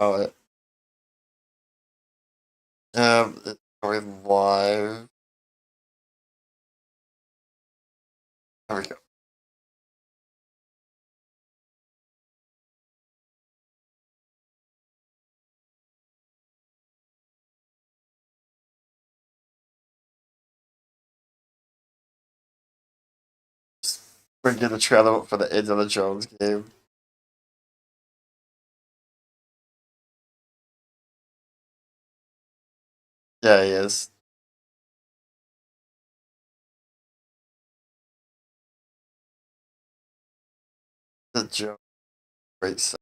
Oh, it's going live. There we go. Bringing the trailer up for the Indiana Jones game. Yeah, he is. The joke. Great set.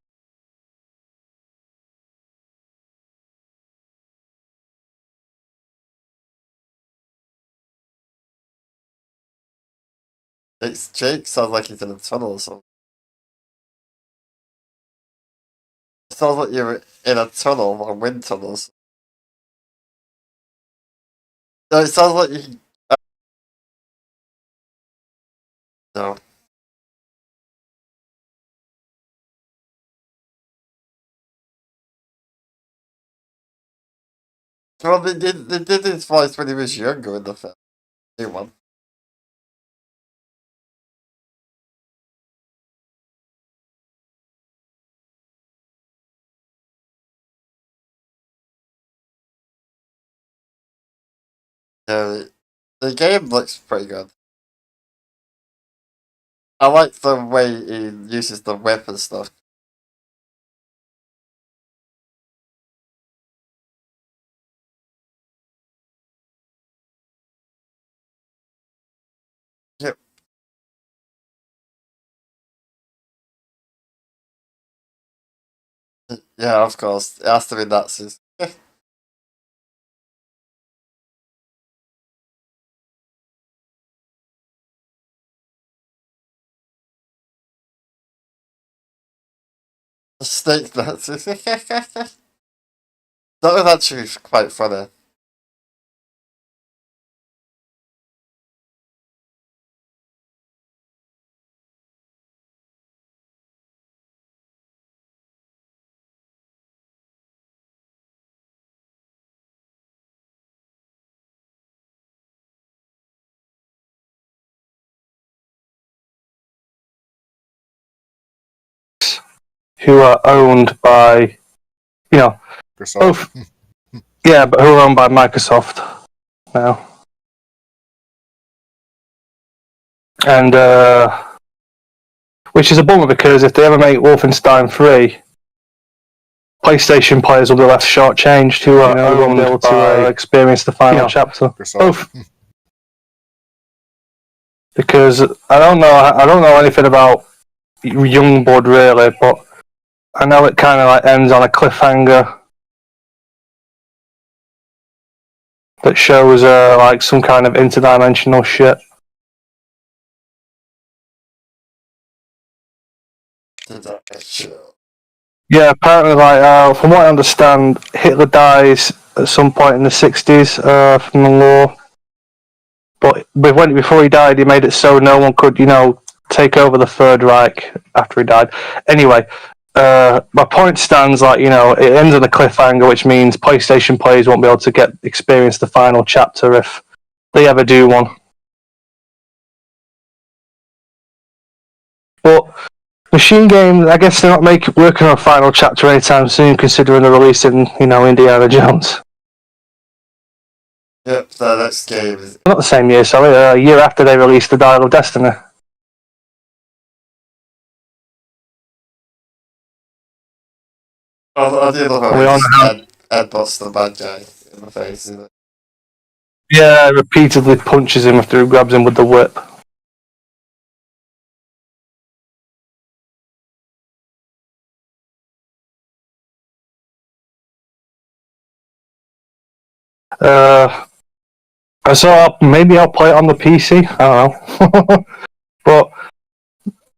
Jake sounds like he's in a tunnel or something. It sounds like you're in a tunnel, or wind tunnels. No, it sounds like you. No. Well, they did his voice when he was younger in the film. New one. Yeah, the game looks pretty good. I like the way he uses the whip and stuff. Yep. Yeah, of course. It has to be Nazis. Snake Nazis. That was actually quite funny. Who are owned by, Microsoft. both. Yeah, but who are owned by Microsoft now. And, which is a bummer because if they ever make Wolfenstein 3, PlayStation players will be left shortchanged who are owned able to experience the final chapter. Microsoft. Both. Because I don't know anything about Youngblood really, but I know it kind of like ends on a cliffhanger that shows like some kind of interdimensional shit. Yeah, apparently, like from what I understand, Hitler dies at some point in the 60s from the lore. But before he died, he made it so no one could, take over the Third Reich after he died. Anyway, my point stands like, it ends on a cliffhanger, which means PlayStation players won't be able to experience the final chapter if they ever do one. But Machine Games, I guess they're not working on a final chapter anytime soon, considering they're releasing, Indiana Jones. Yep, the next game is... Not the same year, sorry, a year after they released the Dial of Destiny. I do love how he headbutts the bad guy in the face, isn't it? Yeah, repeatedly punches him after he grabs him with the whip. Maybe I'll play it on the PC. I don't know, but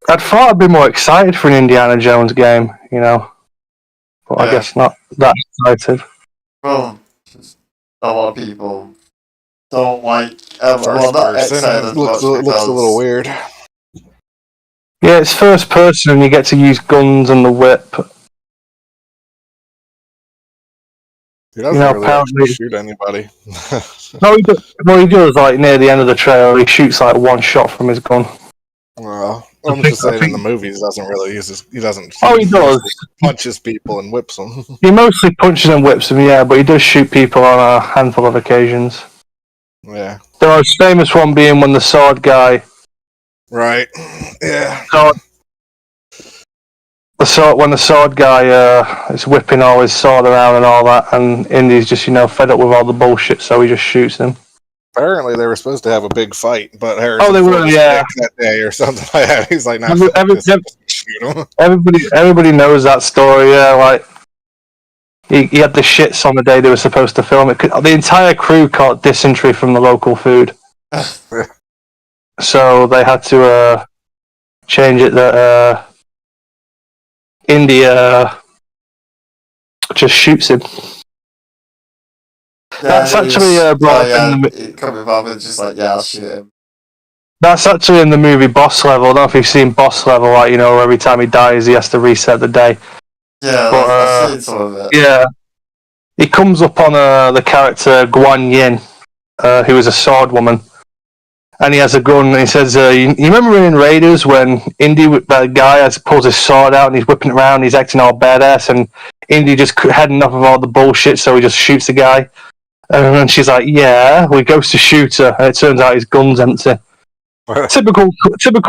I'd thought I'd be more excited for an Indiana Jones game, But I guess not that excited. Well, a lot of people don't like. Well, not excited. Looks a little weird. Yeah, it's first person, and you get to use guns and the whip. He doesn't You know, really apparently- actually shoot anybody. No, he does. Like near the end of the trailer, he shoots like one shot from his gun. Well, I I'm think- just I saying in think- the movies, he doesn't really use his. He doesn't. Oh, he does. mostly punches people and whips them. He mostly punches and whips them, yeah, but he does shoot people on a handful of occasions. Yeah. The most famous one being when the sword guy, Right. Yeah. when the sword guy is whipping all his sword around and all that, and Indy's just fed up with all the bullshit, so he just shoots him. Apparently, they were supposed to have a big fight, but Harrison Oh, they Ford were, was yeah. sick that day or something like that. He's like, "Nah, Every- fuck every- this. I'm just gonna shoot him." Everybody knows that story. Yeah, like he had the shits on the day they were supposed to film it. The entire crew caught dysentery from the local food, so they had to change it that India just shoots him. That's actually brought up in the. It coming from and just like, yeah, I'll shoot him. That's actually in the movie Boss Level. I don't know if you've seen Boss Level. Like every time he dies, he has to reset the day. Yeah, But, I've seen some of it. Yeah, he comes up on the character Guan Yin, who is a sword woman, and he has a gun. And he says, "You remember in Raiders when Indy, that guy, pulls his sword out and he's whipping it around, he's acting all badass, and Indy just had enough of all the bullshit, so he just shoots the guy." And she's like, "Yeah." Well, he goes to shoot her, and it turns out his gun's empty. Typical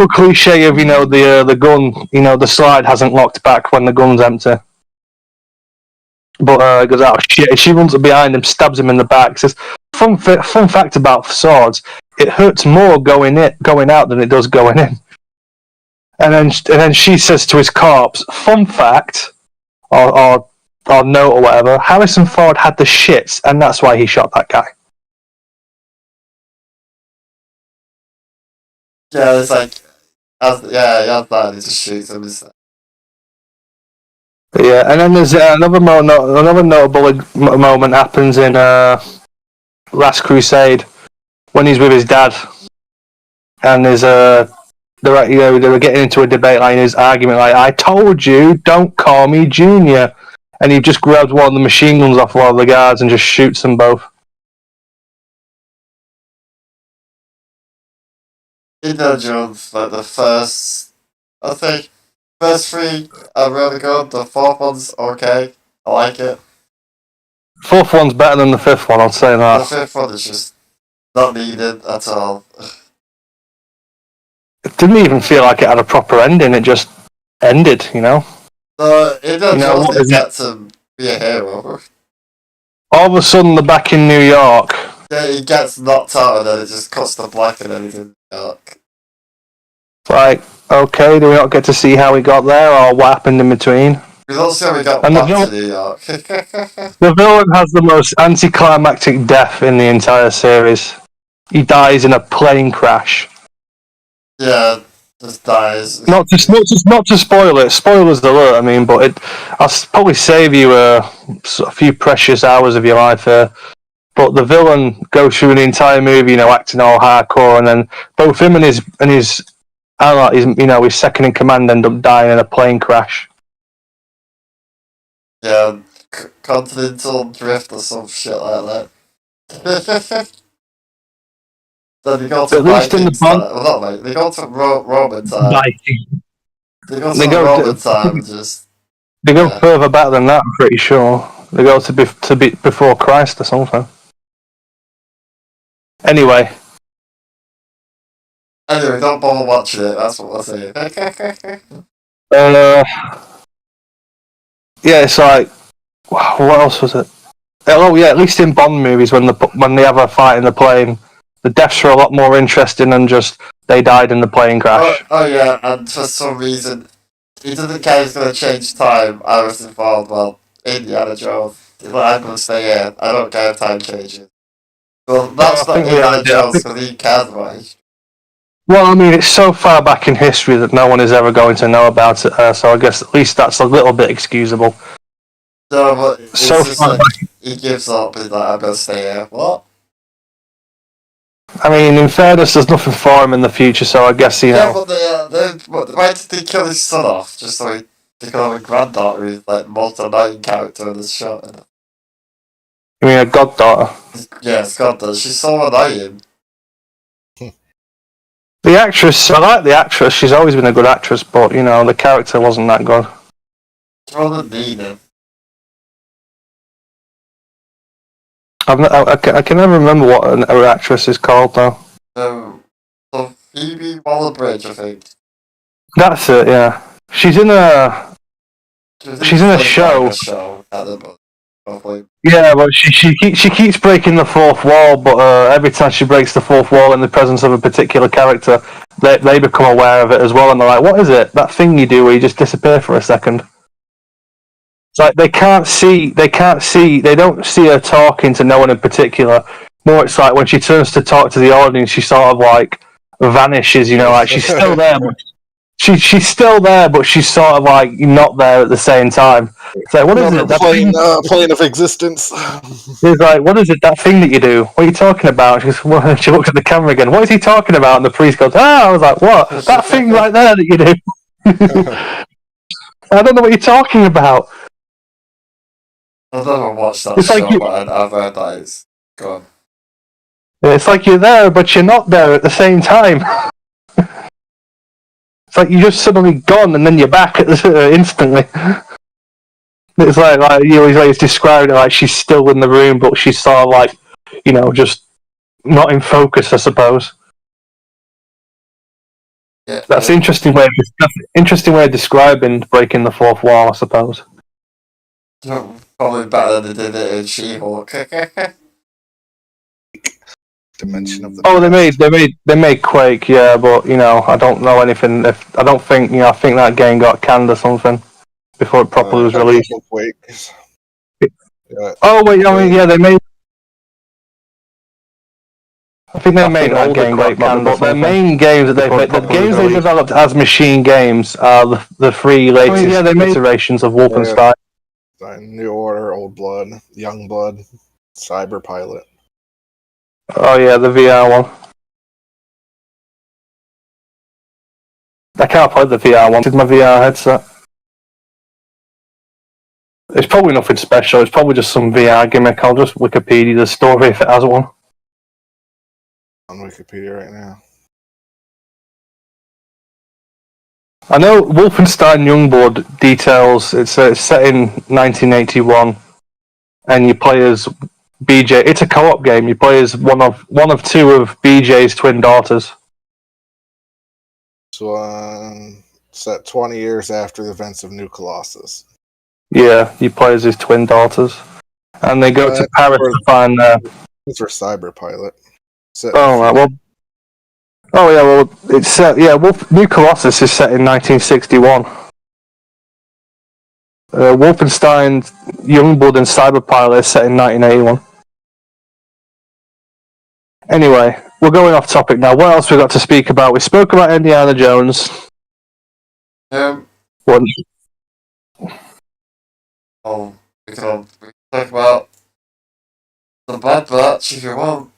cliche of the gun. The slide hasn't locked back when the gun's empty. But he goes, "Oh shit!" She runs up behind him, stabs him in the back. Says, "Fun fact about swords: it hurts more going out than it does going in." And then she says to his corpse, "Fun fact, or note or whatever: Harrison Ford had the shits, and that's why he shot that guy." Yeah, it's like, he has that and he just shoots him. Yeah, and then there's another notable moment happens in Last Crusade when he's with his dad, and there's they were getting into a debate, like his argument, like, "I told you, don't call me Junior," and he just grabs one of the machine guns off one of the guards and just shoots them both. Indiana Jones, like the first, I think, first three are really good. The fourth one's okay. I like it. Fourth one's better than the fifth one, I'd say The that. fifth one is just not needed at all. It didn't even feel like it had a proper ending, it just ended, So Indiana Jones didn't get to be a hero. All of a sudden, they're back in New York. Yeah, he gets knocked out and then it just cuts to black and then he's in New York. Like, okay, do we not get to see how he got there or what happened in between? We don't see how he got And the back to New York. The villain has the most anticlimactic death in the entire series. He dies in a plane crash. Yeah, just dies. Not to spoil it. Spoilers alert. I mean, but I'll probably save you a few precious hours of your life here. But the villain goes through the entire movie, acting all hardcore, and then both him and his his second in command end up dying in a plane crash. Yeah, continental drift or some shit like that. Then they go to At least in the Viking time. Well, not like they go to Roman time. Viking. They go to They go Roman to- time and just They go Yeah. further back than that. I'm pretty sure they go to be before Christ or something. Anyway, anyway, don't bother watching it. That's what I'm saying. yeah, it's like, wow, what else was it? Oh yeah, at least in Bond movies, when they have a fight in the plane, the deaths are a lot more interesting than just they died in the plane crash. Oh yeah, and for some reason, he doesn't care he's going to change time. I was involved. Well, Indiana Jones. He's like, I'm going to stay here. I don't care if time changes. Well, that's I not think we Indiana had- Jones because he cares about it. Well, I mean, it's so far back in history that no one is ever going to know about it, so I guess at least that's a little bit excusable. No, but it's So just far like, back. he gives up. He's like, I'm going to stay here. What? I mean, in fairness, there's nothing for him in the future, so I guess, Yeah, but why did they kill his son off? Just so he could have a granddaughter who's like multi-million character in this show. I mean, a goddaughter. Yeah, Scott does. She's so annoying. The actress, I like the actress. She's always been a good actress, but you know, the character wasn't that good. She's rather mean. I can never remember what her actress is called though. So Phoebe Waller-Bridge, I think. That's it. Yeah, she's in a She's in a show. Probably. Yeah, but she keeps breaking the fourth wall. But every time she breaks the fourth wall in the presence of a particular character, they become aware of it as well, and they're like, "What is it? That thing you do where you just disappear for a second?" It's like they can't see. They don't see her talking to no one in particular. More, it's like when she turns to talk to the audience, she sort of like vanishes. You know, like she's still there, but she's still there, but she's sort of like not there at the same time. It's like, what is it? That plane of existence. He's like, what is it? That thing that you do? What are you talking about? She goes, well, she looks at the camera again. What is he talking about? And the priest goes, I was like, what? That thing right there that you do. I don't know what you're talking about. I've never watched that It's show, like but I've heard that it's gone. It's like you're there, but you're not there at the same time. It's like you're just suddenly gone, and then you're back instantly. It's like you know, he's described it like she's still in the room, but she's sort of like, you know, just not in focus, I suppose. Yeah, That's an interesting way of describing breaking the fourth wall, I suppose. Probably better than they did it in She-Hulk. Dimension of the. Oh, they made Quake, yeah, but you know, I don't know anything. I don't think, you know, I think that game got canned or something before it properly was released. Quake. Oh wait, I mean, yeah, they made. I think they made that game got canned, but their main games that the games they developed as machine games are the three latest iterations of Wolfenstein. New Order, Old Blood, Young Blood, Cyber Pilot. Oh yeah, the VR one. I can't play the VR one with my VR headset. It's probably nothing special. It's probably just some VR gimmick. I'll just Wikipedia the story if it has one. On Wikipedia right now. I know Wolfenstein Youngblood details. It's set in 1981, and you play as BJ. It's a co-op game. You play as one of two of BJ's twin daughters. So, set 20 years after the events of New Colossus. Yeah, you play as his twin daughters, and they go to Paris to find. These were Cyber Pilot. Oh right, well. Oh yeah, well it's set. Yeah, New Colossus is set in 1961. Wolfenstein Youngblood and Cyber Pilot is set in 1981. Anyway, we're going off topic now. What else we got to speak about? We spoke about Indiana Jones. What? Oh, we can talk about the Bad Batch if you want.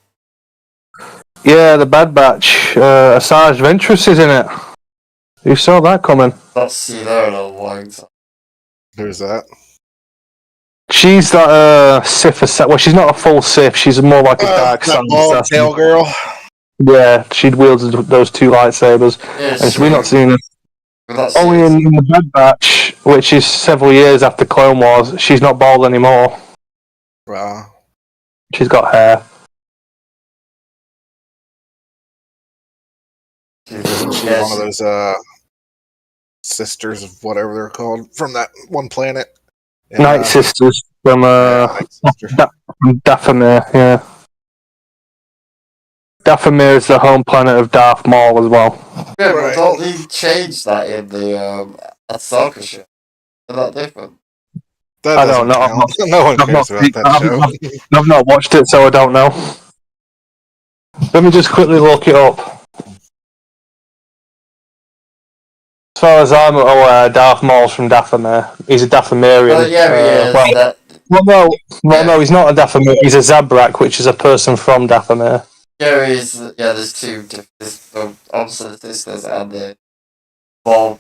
Yeah, the Bad Batch. Asajj Ventress is in it. You saw that coming. Not seen her in a long time. Who's that? She's that Sith. Well, she's not a full Sith. She's more like a dark that side tail girl. Yeah, she wields those two lightsabers. Yeah, and we're not seeing her. Only in the Bad Batch, which is several years after Clone Wars, she's not bald anymore. Wow. She's got hair. She's one of those sisters of whatever they're called from that one planet. Night Sisters from Dathomir, yeah. Dathomir is the home planet of Darth Maul as well. Yeah, but don't they change that in the Ahsoka show? Is that different? I don't know. No one cares about that show. I've not watched it, so I don't know. Let me just quickly look it up. As far as I'm aware, Darth Maul's from Dathomir. He's a Dathomirian. Well, yeah, he is. No, he's not a Dathomir. He's a Zabrak, which is a person from Dathomir. There's two different opposite sisters and the Maul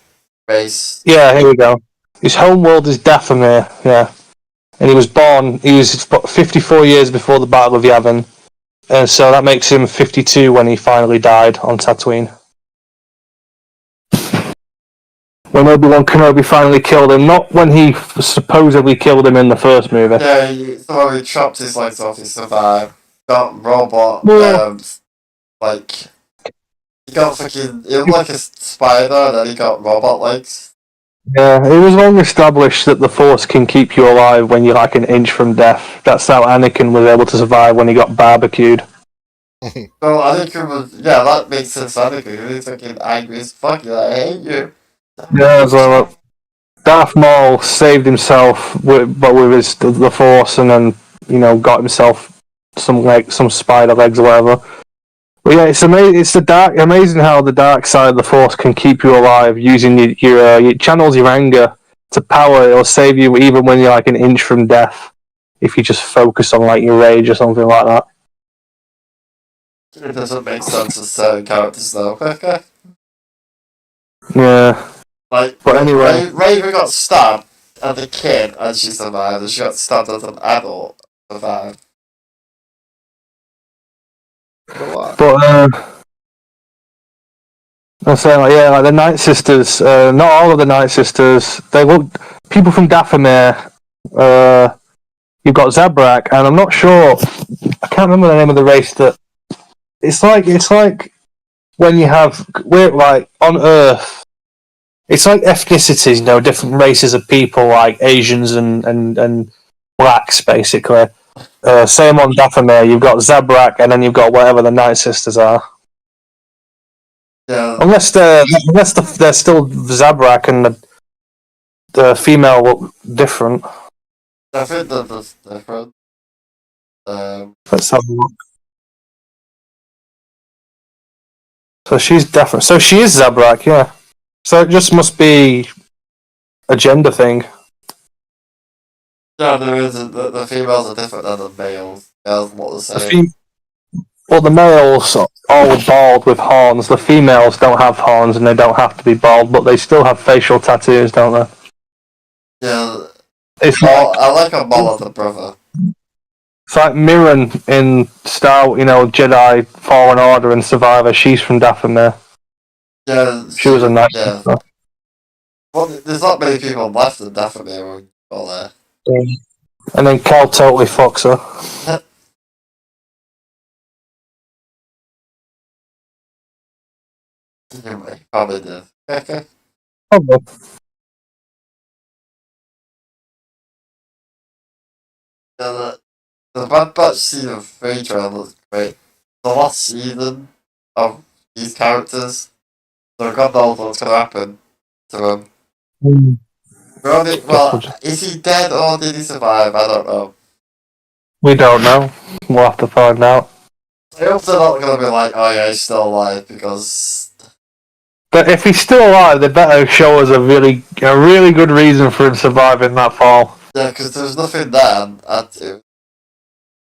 race. Yeah, here we go. His homeworld is Dathomir, yeah. and he was born. He was 54 years before the Battle of Yavin, and so that makes him 52 when he finally died on Tatooine. When Obi-Wan Kenobi finally killed him, not when he supposedly killed him in the first movie. Yeah, so he chopped his legs off, he survived. Got robot, Well- like, he got fucking, he was like a spider, and then he got robot legs. Yeah, it was long established that the Force can keep you alive when you're like an inch from death. That's how Anakin was able to survive when he got barbecued. So I think it was, yeah, that makes sense, Anakin, he's fucking angry as fuck, he's like, I hate you. Yeah, so Darth Maul saved himself with the Force, and then got himself some spider legs or whatever. But yeah, it's amazing. It's amazing how the dark side of the Force can keep you alive using your channels your anger to power. It'll save you even when you're like an inch from death if you just focus on like your rage or something like that. It doesn't make sense for certain characters though. Yeah. Like, But anyway. Raven got stabbed as a kid and she survived, and she got stabbed as an adult and survived. But I'm saying like the Night Sisters, not all of the Night Sisters. They look people from Dathomir. You've got Zabrak, and I'm not sure. I can't remember the name of the race that. It's like when you have we're like on Earth. It's like ethnicities, different races of people, like Asians and blacks, basically. Same on Dathomir, you've got Zabrak, and then you've got whatever the Night Sisters are. Yeah. Unless they're still Zabrak and the female look different. I think that that's different. Let's have a look. So she's different. So she is Zabrak, yeah. So it just must be a gender thing. Yeah, there is. The females are different than the males. Males not the same. The males are all bald with horns. The females don't have horns and they don't have to be bald, but they still have facial tattoos, don't they? Yeah. I like a Mol as a brother. It's like Mirren in Jedi Fallen Order and Survivor. She's from Dathomir. Yeah. She was a nice. Yeah. Well, there's not many people left in Dathomir when all there. And then Cal totally fucks her. Anyway, probably did. Probably. Yeah, the Bad Batch season 3 trailer looks great. The last season of these characters, so God knows what's going to happen to them. Is he dead or did he survive? I don't know. We don't know. We'll have to find out. I hope they're not going to be like, oh yeah, he's still alive, because... But if he's still alive, they better show us a really good reason for him surviving that fall. Yeah, because there's nothing there, and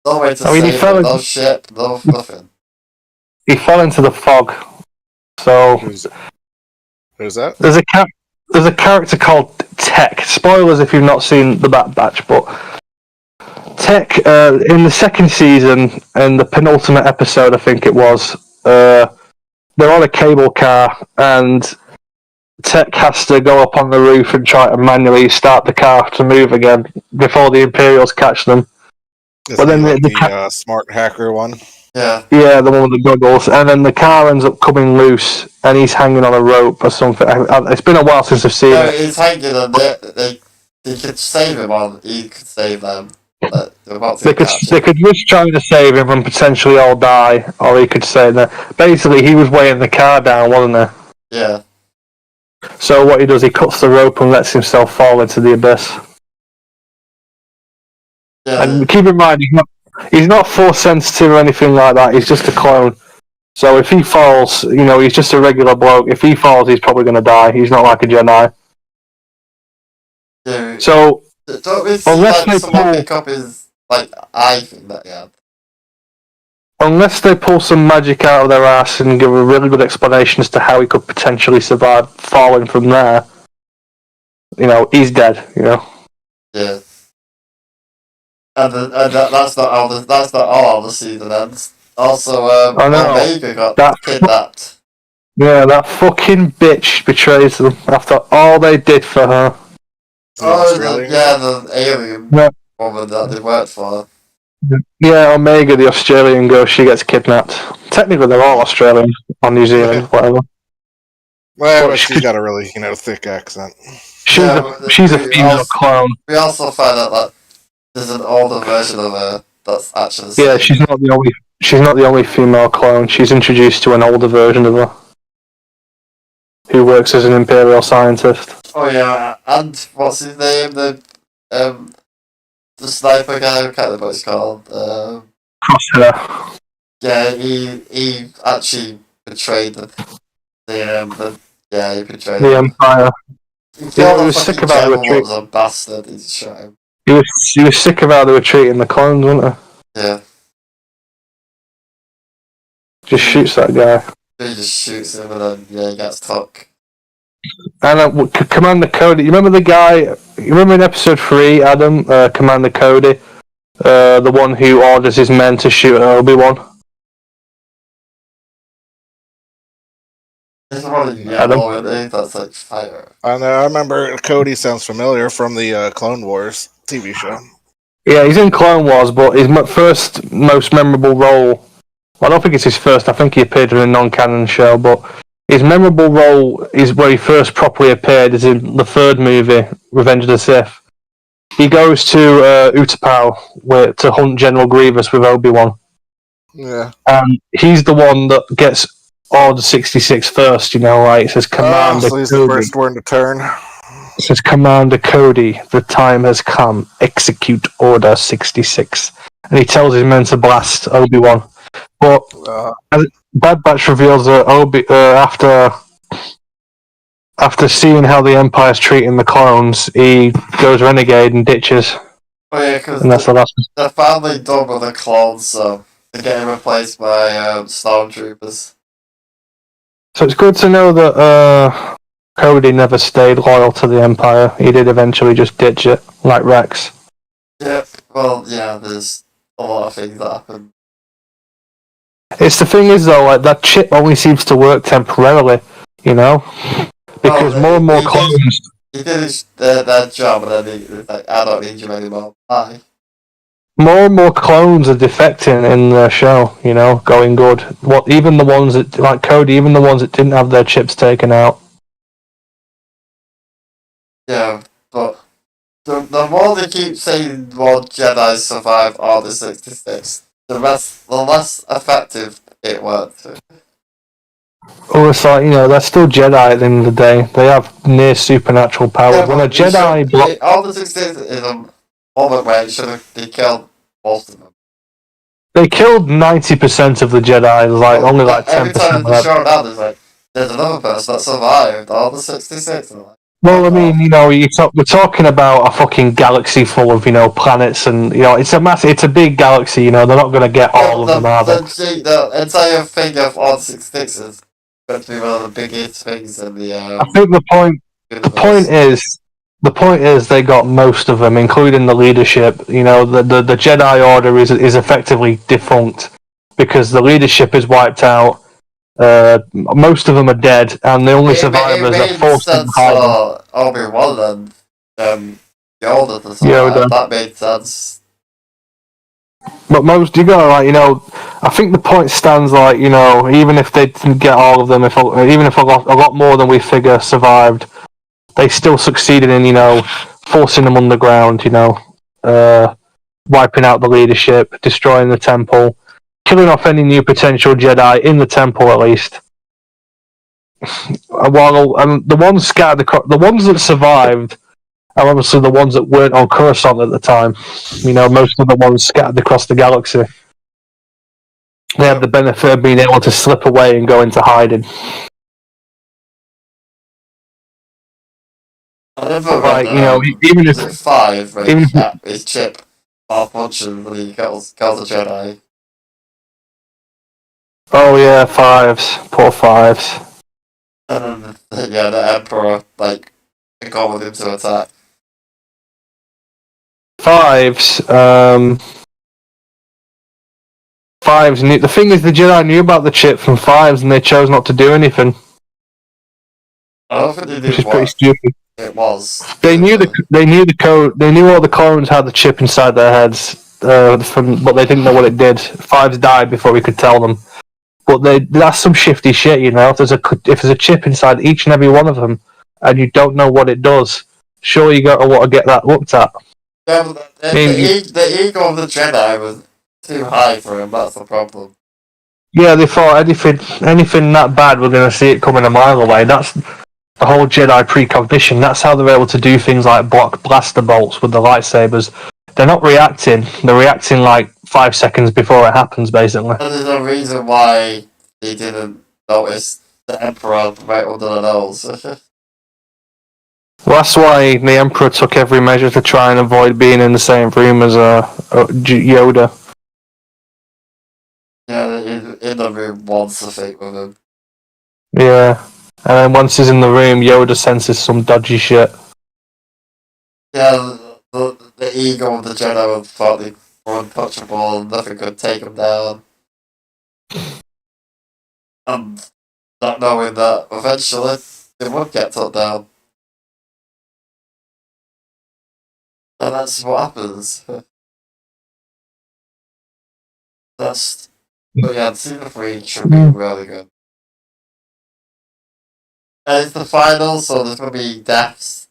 no way to I mean, save him, no ship, no nothing. He fell into the fog. So Who's that? there's a character called Tech. Spoilers if you've not seen the Bad Batch, but Tech in the second season and the penultimate episode, I think it was, they're on a cable car and Tech has to go up on the roof and try to manually start the car to move again before the Imperials catch them. But then the smart hacker one. Yeah. Yeah, the one with the goggles, and then the car ends up coming loose, and he's hanging on a rope or something. It's been a while since I've seen it. He's hanging, and they could save him, or he could save them. But they could risk trying to save him and potentially all die, or he could save them. Basically, he was weighing the car down, wasn't he? Yeah. So what he does, he cuts the rope and lets himself fall into the abyss. Yeah. And keep in mind, he's not force sensitive or anything like that. He's just a clone. So if he falls, he's just a regular bloke. If he falls, he's probably going to die. He's not like a Jedi. Yeah. So don't we see someone pick up his eye thing that he had? Unless they pull some magic out of their ass and give a really good explanation as to how he could potentially survive falling from there, he's dead. Yeah. that's not how the season ends. Also, I know. Omega got That kidnapped. Yeah, that fucking bitch betrays them after all they did for her. The alien Yeah. woman that they worked for. Yeah, Omega, the Australian girl, she gets kidnapped. Technically, they're all Australian or New Zealand, whatever. Well, but she's got a really, thick accent. She's a female clone. We also find out that there's an older version of her that's actually the Yeah, same. she's not the only female clone. She's introduced to an older version of her, who works as an Imperial scientist. Oh yeah, and what's his name? The sniper guy. I can't remember what he's called. Crosshair. Yeah, he actually betrayed he betrayed The Empire. He killed he was sick fucking about the general retreat. that was a bastard. He shot him. He was sick of how they were treating the clones, wasn't he? Yeah, Just shoots that guy. he just shoots him and then he gets took. And Commander Cody, you remember the guy? You remember in episode 3, Adam, Commander Cody, the one who orders his men to shoot at Obi-Wan? He's the one in Adam? yellow, isn't he? That's like fire. I know. I remember Cody sounds familiar from the Clone Wars TV show. Yeah, he's in Clone Wars, but his first most memorable role, well, I don't think it's his first, I think he appeared in a non-canon show, but his memorable role is where he first properly appeared is in the third movie, Revenge of the Sith. He goes to Utapau to hunt General Grievous with Obi-Wan. Yeah. And he's the one that gets Order 66 first, it says Commander so he's Cody. the first one to turn. It says Commander Cody, the time has come, execute Order 66. And he tells his men to blast Obi-Wan. But Bad Batch reveals that after seeing how the Empire's treating the clones, he goes renegade and ditches. Oh yeah, because they're finally done with the clones, so they're getting replaced by stormtroopers. So it's good to know that Cody never stayed loyal to the Empire. He did eventually just ditch it, like Rex. Yep. Well, yeah. There's a lot of things that happen. It's the thing is though, that chip only seems to work temporarily, because more and more clones. He did their job, and then he's like, I don't need you anymore. Bye. More and more clones are defecting in the show, going good. Even the ones that, like Cody, even the ones that didn't have their chips taken out. Yeah, but the more they keep saying more Jedi survived Order 66, the less effective it worked. Well, it's like, they're still Jedi at the end of the day. They have near supernatural powers. Yeah, when a Jedi... Order 66 is a moment where they killed most of them. They killed 90% of the Jedi, only 10%. Every time they show down, there's another person that survived Order 66. Well, I mean, we're talking about a fucking galaxy full of, planets, and it's a big galaxy. They're not going to get all of them, are they? The entire thing of Order 66 is going to be one of the biggest things in the. I think the point is they got most of them, including the leadership. The Jedi Order is effectively defunct because the leadership is wiped out. Most of them are dead, and the only survivors are forced to hide. Obi-Wan and Yoda to survive. That made sense. But most, I think the point stands even if they didn't get all of them, even if a lot more than we figure survived, they still succeeded in, forcing them underground, wiping out the leadership, destroying the temple, killing off any new potential Jedi in the temple, at least. While the ones scattered, the ones that survived are obviously the ones that weren't on Coruscant at the time. Most of the ones scattered across the galaxy. They had the benefit of being able to slip away and go into hiding. I never even if 5, his chip malfunctions when he kills a Jedi. Oh yeah, 5s, poor 5s. And then, the Emperor, got with him to attack. Fives. Fives knew. The thing is, the Jedi knew about the chip from Fives, and they chose not to do anything, I don't think they which knew is pretty what stupid. it was. They knew the code. They knew all the clones had the chip inside their heads, but they didn't know what it did. Fives died before we could tell them. But that's some shifty shit, you know. If there's a chip inside each and every one of them, and you don't know what it does, surely you gotta want to get that looked at. Yeah, but the ego of the Jedi was too high for him. That's the problem. Yeah, they thought anything that bad, we're gonna see it coming a mile away. That's the whole Jedi precognition. That's how they're able to do things like block blaster bolts with the lightsabers. They're not reacting. They're reacting like 5 seconds before it happens, basically. And there's a reason why they didn't notice the Emperor right under the nose. Well, that's why the Emperor took every measure to try and avoid being in the same room as Yoda. Yeah, in the room once, I think, with him. Yeah, and then once he's in the room, Yoda senses some dodgy shit. Yeah, the ego of the Jedi thought they were untouchable and nothing could take them down. And not knowing that eventually they would get took down. And that's what happens. But yeah, Season 3 should be really good. And it's the final, so there's going to be deaths.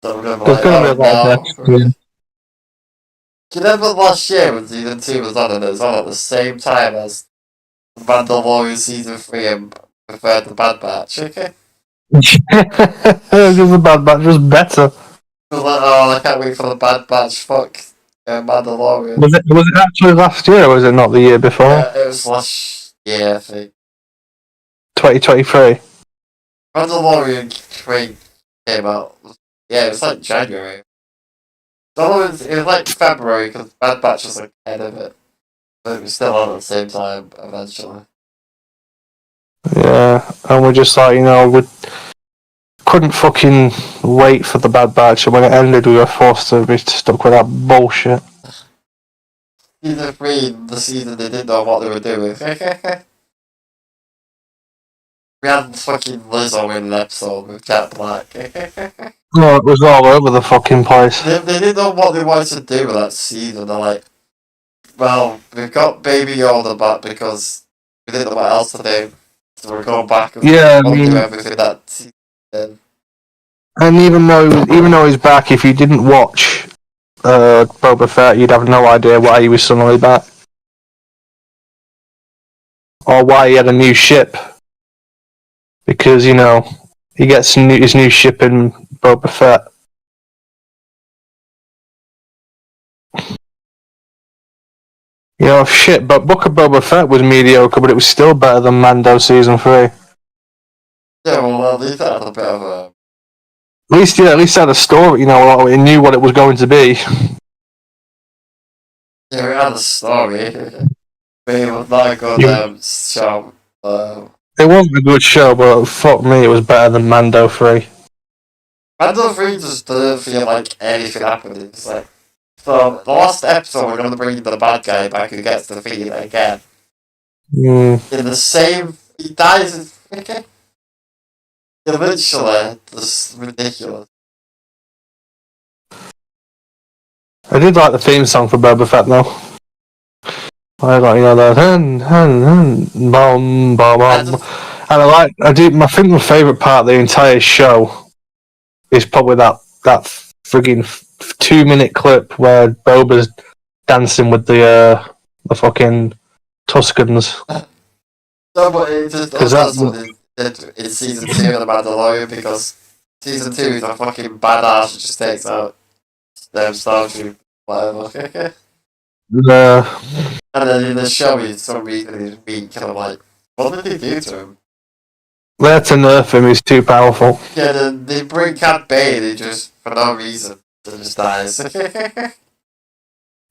So we're going to be There's going to be a lot of deaths. Do you remember last year when Season 2 was on and it was on at the same time as Mandalorian Season 3 and preferred the Bad Batch? Okay? Just the Bad Batch was better. I was like, oh, I can't wait for the Bad Batch, fuck Mandalorian. Was it actually last year, or was it not the year before? Yeah, it was last year, I think. 2023. Mandalorian 3 came out. Yeah, it was like January. So it was like February, because Bad Batch was like ahead of it. But it was still on at the same time, eventually. Yeah, and we're just like, we couldn't fucking wait for the Bad Batch, and when it ended, we were forced to be stuck with that bullshit. Season 3, the season they didn't know what they were doing. We had fucking Lizzo in an episode with Jack Black. No, it was all over the fucking place. They didn't know what they wanted to do with that season. They're like, well, we've got Baby Yoda back because we didn't know what else to do. So we're going back and do everything that season did. And even though he's back, if you didn't watch Boba Fett, you'd have no idea why he was suddenly back. Or why he had a new ship. Because, he gets his new ship in Boba Fett. Shit, but Book of Boba Fett was mediocre, but it was still better than Mando Season 3. Yeah, well, at least that had a bit of a... At least it had a story, it knew what it was going to be. Yeah, we had a story. But it was not a good show. It wasn't a good show, but fuck me, it was better than Mando 3. Mando 3 just didn't feel like anything happened. It's like, so the last episode we're going to bring the bad guy back who gets defeated again. In the same... He dies... Eventually, this is ridiculous. I did like the theme song for Boba Fett though. I like the bom bom, and I think my favourite part of the entire show is probably that frigging 2-minute clip where Boba's dancing with the fucking Tuscans. No, but it just that's what it did in Season 2 of The Mandalorian, because Season 2 is a fucking badass, it just takes out them Startroopers, whatever. And then in the show, he's so reason he's being kind of like, what did they do to him? There to nerf him, he's too powerful. Yeah, then they bring Cat Bane, he just, for no reason, just dies.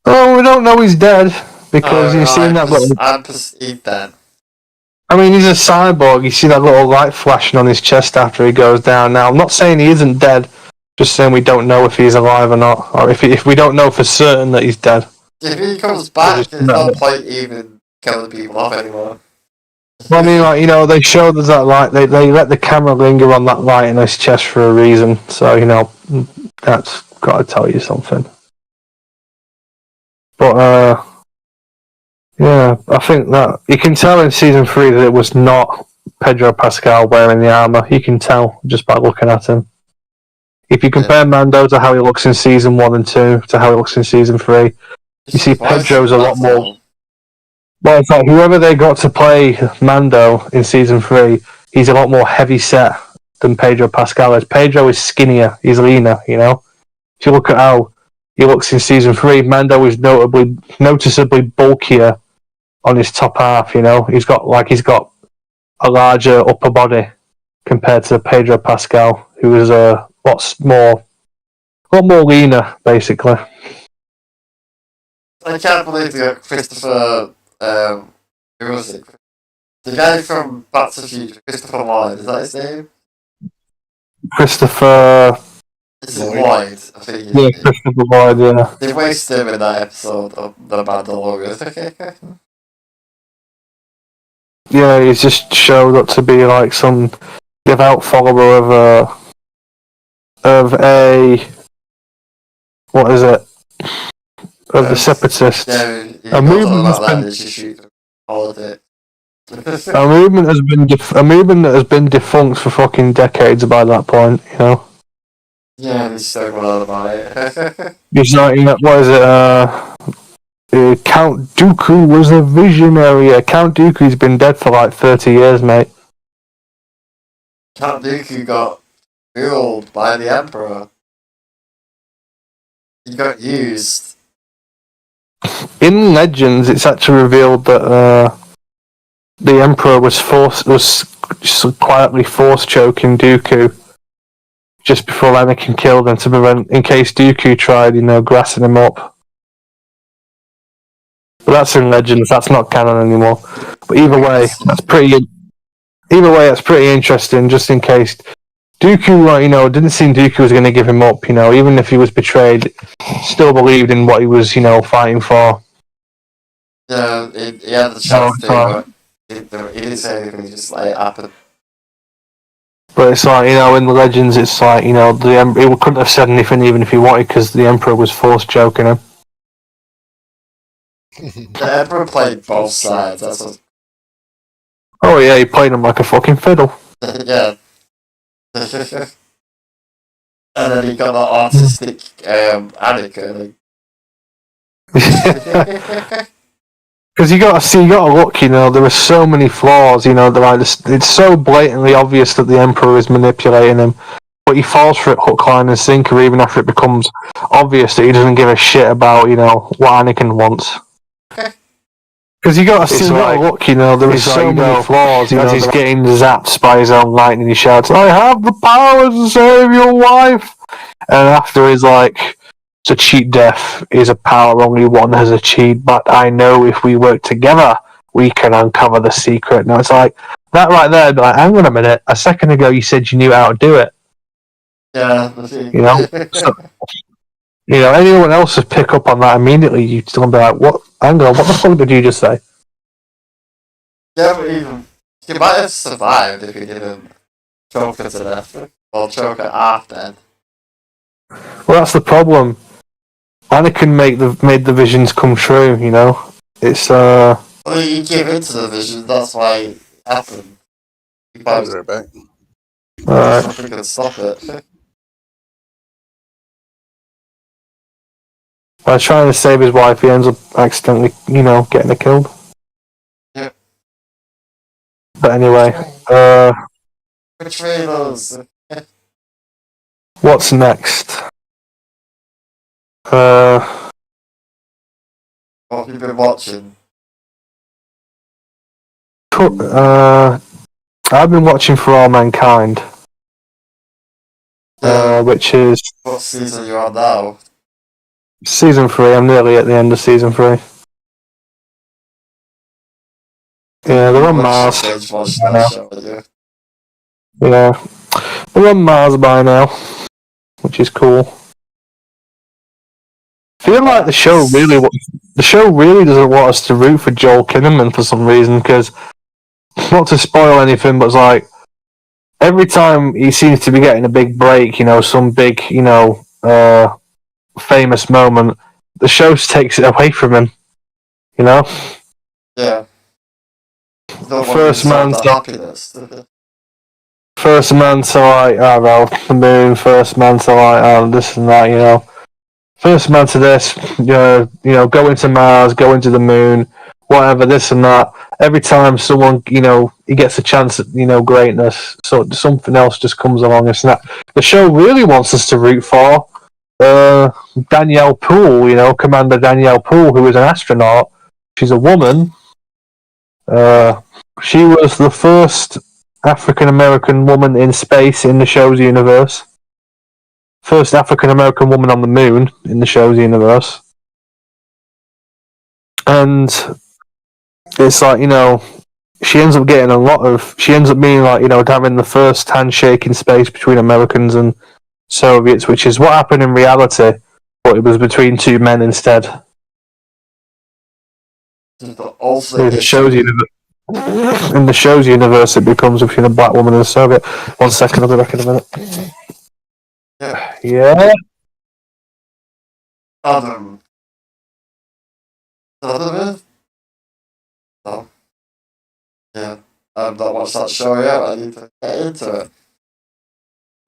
Oh, we don't know he's dead, because you've seen that little... I'm perceived dead. I mean, he's a cyborg, you see that little light flashing on his chest after he goes down. Now, I'm not saying he isn't dead, Just saying we don't know if he's alive or not, or if we don't know for certain that he's dead. If he comes back, Just- there's no point even killing people off anymore. Well, I mean, like, you know, they showed us that light. They let the camera linger on that light in his chest for a reason. So, you know, that's got to tell you something. But yeah, I think that you can tell in season 3 that it was not Pedro Pascal wearing the armor. You can tell just by looking at him. If you compare Mando to how he looks in season 1 and 2 to how he looks in season 3, you see Pedro's a lot more. Well, it's like whoever they got to play Mando in season 3, he's a lot more heavy set than Pedro Pascal is. Pedro is skinnier, he's leaner, you know? If you look at how he looks in season 3, Mando is noticeably bulkier on his top half, you know? He's got a larger upper body compared to Pedro Pascal, who is a lot more leaner, basically. I can't believe you got Christopher. Who was it? The guy from Back to the Future, Christopher Lloyd. Is that his name? Christopher. Is it Lloyd. Lloyd? I think. Yeah, Christopher Lloyd, yeah. They wasted him in that episode of The Mandalorian. Okay. Yeah, he's just showed up to be like some devout follower of a what is it? Of the separatists. Yeah, he A goes movement on has about that been- and she shoots politics. A movement has been a movement that has been defunct for fucking decades by that point, you know. Yeah, he's still going on about it. He's not, you know, what is it? Count Dooku was a visionary. Count Dooku's been dead for like 30 years, mate. Count Dooku got ruled by the Emperor. He got used. In Legends, it's actually revealed that the Emperor was quietly force choking Dooku just before Anakin killed him to prevent, in case Dooku tried, you know, grassing him up. But that's in Legends. That's not canon anymore. But either way, that's pretty interesting. Just in case Dooku, you know, didn't seem Dooku was going to give him up. You know, even if he was betrayed, still believed in what he was, you know, fighting for. Yeah, he had the chance to, but he didn't say anything. He just let it happen. But it's like, you know, in the Legends, it's like, you know, he couldn't have said anything even if he wanted because the Emperor was force choking him. The Emperor played both sides. That's what. Oh yeah, he played him like a fucking fiddle. Yeah. And then he got that artistic Anakin. Because you got to look, you know, there are so many flaws, you know, it's so blatantly obvious that the Emperor is manipulating him, but he falls for it hook, line and sinker even after it becomes obvious that he doesn't give a shit about, you know, what Anakin wants. Because you got to look, you know, there are so many flaws, you know, as he's getting zapped by his own lightning, he shouts, "I have the power to save your wife!" And after he's like, "To cheat death is a power only one has achieved, but I know if we work together, we can uncover the secret." Now it's like, that right there, like, hang on a minute, a second ago you said you knew how to do it. Yeah. You know? So, you know, anyone else would pick up on that immediately, you'd still be like, what? Hang on, what the fuck did you just say? Yeah, but even he might have survived if he didn't choke her to death. Or choke her half dead. Well, that's the problem. Anakin made the visions come true, you know? It's, Well, he gave into the vision, that's why it happened. He I'll be probably right back. alright. could stop it. By trying to save his wife, he ends up accidentally, you know, getting her killed. Yep. But anyway, Betray those. what's next? What have you been watching? I've been watching For All Mankind, which is What season you're on now? season 3. I'm nearly at the end of season 3. Yeah, they're on Mars. Binge watch that show, yeah. Yeah, they're on Mars by now. which is cool. I feel like the show really doesn't want us to root for Joel Kinnaman for some reason, because, not to spoil anything, but it's like every time he seems to be getting a big break, some big, famous moment, the show takes it away from him. Yeah. The First man to happiness. First man to like, the moon. First man to like, this and that. First man to this. Go into Mars, go into the moon, whatever, this and that. Every time someone, he gets a chance at, greatness, so something else just comes along and snap. The show really wants us to root for Danielle Poole, Commander Danielle Poole, who is an astronaut. She's a woman. She was the first African American woman in space in the show's universe. First African American woman on the moon in the show's universe. And it's like, she ends up getting she ends up being like, having the first handshake in space between Americans and Soviets, which is what happened in reality, but it was between two men instead. Also, in the show's universe, it becomes between a black woman and a Soviet. 1 second, I'll be back in a minute. Yeah. Adam. No. Yeah. I've not watched that show yet. I need to get into it.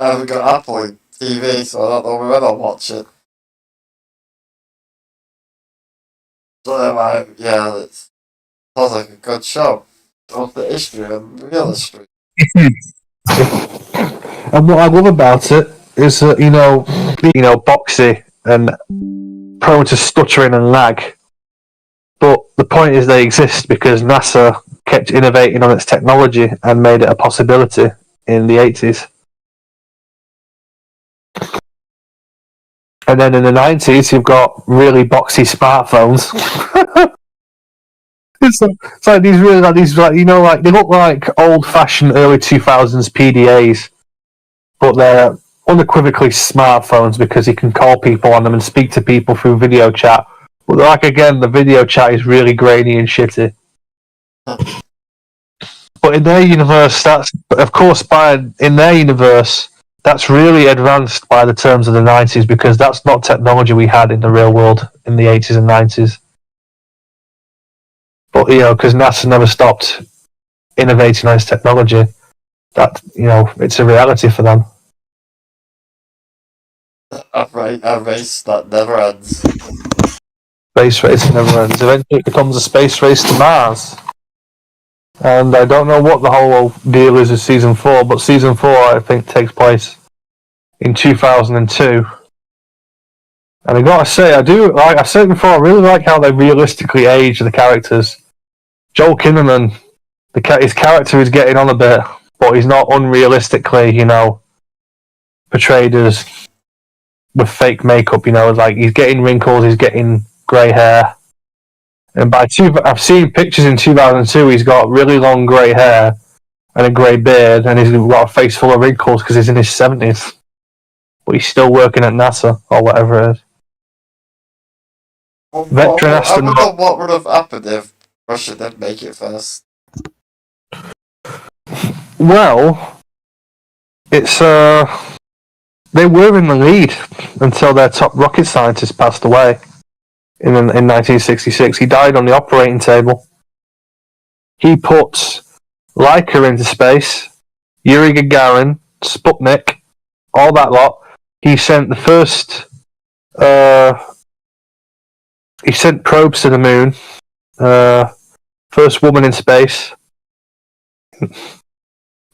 I haven't got Apple TV, so I don't know when I'll watch it. So yeah, it sounds like a good show. Of the history and real history. And what I love about it is that, boxy and prone to stuttering and lag. But the point is they exist because NASA kept innovating on its technology and made it a possibility in the 80s. And then in the 90s, you've got really boxy smartphones. It's like these really, they look like old-fashioned early 2000s PDAs, but they're unequivocally smartphones because you can call people on them and speak to people through video chat. But again, the video chat is really grainy and shitty. But in their universe, that's really advanced by the terms of the 90s, because that's not technology we had in the real world in the 80s and 90s. But, because NASA never stopped innovating on its technology, that, it's a reality for them. A race that never ends. Space race never ends. Eventually it becomes a space race to Mars. And I don't know what the whole deal is with Season 4, but Season 4, I think, takes place in 2002. And I gotta say, I said before, I really like how they realistically age the characters. Joel Kinnaman, his character is getting on a bit, but he's not unrealistically, portrayed as with fake makeup, like he's getting wrinkles, he's getting grey hair. And I've seen pictures in 2002, he's got really long grey hair and a grey beard, and he's got a face full of wrinkles because he's in his 70s. But he's still working at NASA, or whatever it is. Veteran astronaut. I wonder what would have happened if Russia didn't make it first. Well, it's they were in the lead until their top rocket scientist passed away in 1966. He died on the operating table. He put Laika into space, Yuri Gagarin, Sputnik, all that lot. He sent the first. He sent probes to the moon. First woman in space.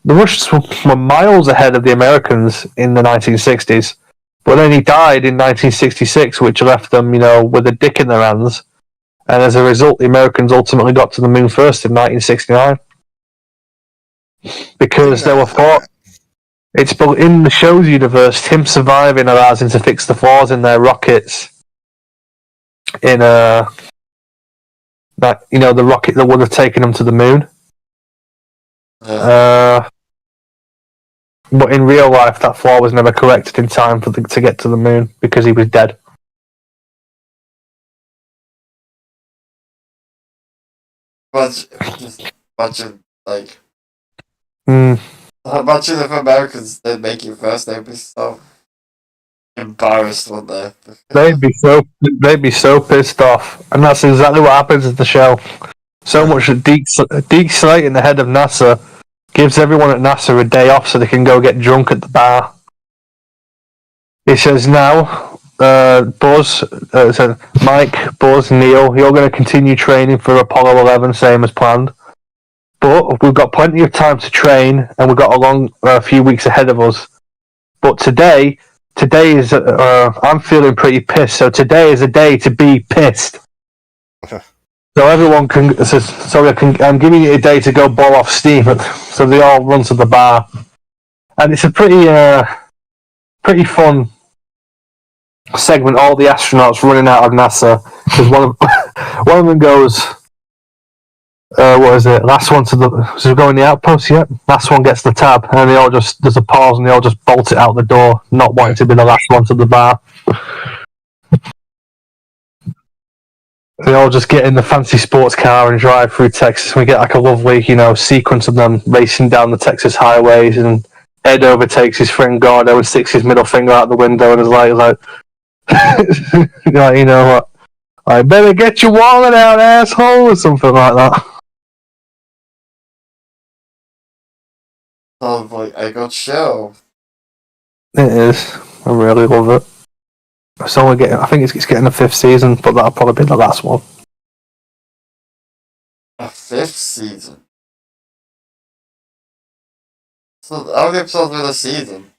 The Russians were miles ahead of the Americans in the 1960s, but then he died in 1966, which left them, with a dick in their hands. And as a result, the Americans ultimately got to the moon first in 1969. Because they were thought... It's in the show's universe, him surviving allows him to fix the flaws in their rockets. In the rocket that would have taken them to the moon. But in real life, that flaw was never corrected in time to get to the moon because he was dead. Just imagine, like, Mm. imagine if Americans didn't make it first, they'd be so embarrassed, wouldn't they? They'd be so pissed off, and that's exactly what happens in the show. So much that Deke Slayton, the head of NASA, gives everyone at NASA a day off so they can go get drunk at the bar. He says now, Buzz, said Mike, Buzz, Neil, you're going to continue training for Apollo 11, same as planned. But we've got plenty of time to train, and we've got a few weeks ahead of us. But today is, I'm feeling pretty pissed, so today is a day to be pissed. So everyone can, I'm giving you a day to go ball off steam, so they all run to the bar. And it's a pretty fun segment, all the astronauts running out of NASA, because one of them goes, what is it? Last one to so go in the outpost, yet. Last one gets the tab, and there's a pause, and they all just bolt it out the door, not wanting to be the last one to the bar. They all just get in the fancy sports car and drive through Texas. We get like a lovely, sequence of them racing down the Texas highways, and Ed overtakes his friend Gordo and sticks his middle finger out the window and is like, you know what? I better get your wallet out, asshole, or something like that. Sounds like a good show. It is. I really love it. I think it's getting a 5th season, but that'll probably be the last one. A 5th season? So how many episodes are in a season?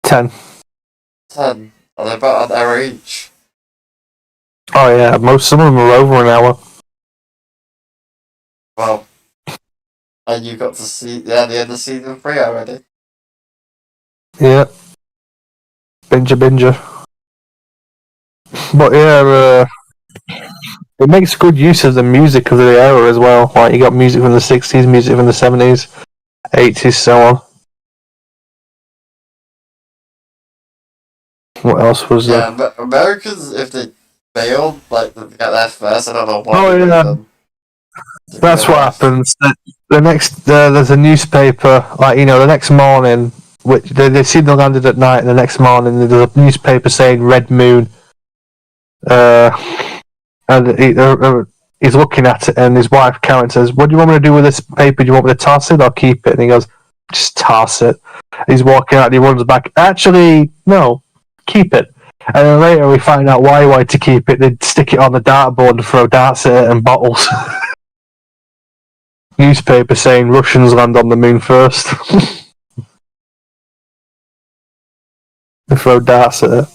10. 10. Are they about an hour each? Oh yeah, some of them are over an hour. Well, and you got to see the end of season 3 already? Yeah. Binger. But yeah, it makes good use of the music of the era as well. Like, you got music from the 60s, music from the 70s, 80s, so on. What else was there? Yeah, Americans, if they failed, like, to get there first, I don't know what. Oh, yeah. That's what happens. The next, there's a newspaper, the next morning, which they see they landed at night, and the next morning there's a newspaper saying Red Moon. And he's looking at it, and his wife Karen says, "What do you want me to do with this paper? Do you want me to toss it or keep it?" And he goes, "Just toss it." He's walking out, and he runs back. Actually, no, keep it. And then later we find out why he wanted to keep it. They'd stick it on the dartboard and throw darts at it and bottles. Newspaper saying Russians land on the moon first. They throw darts at it.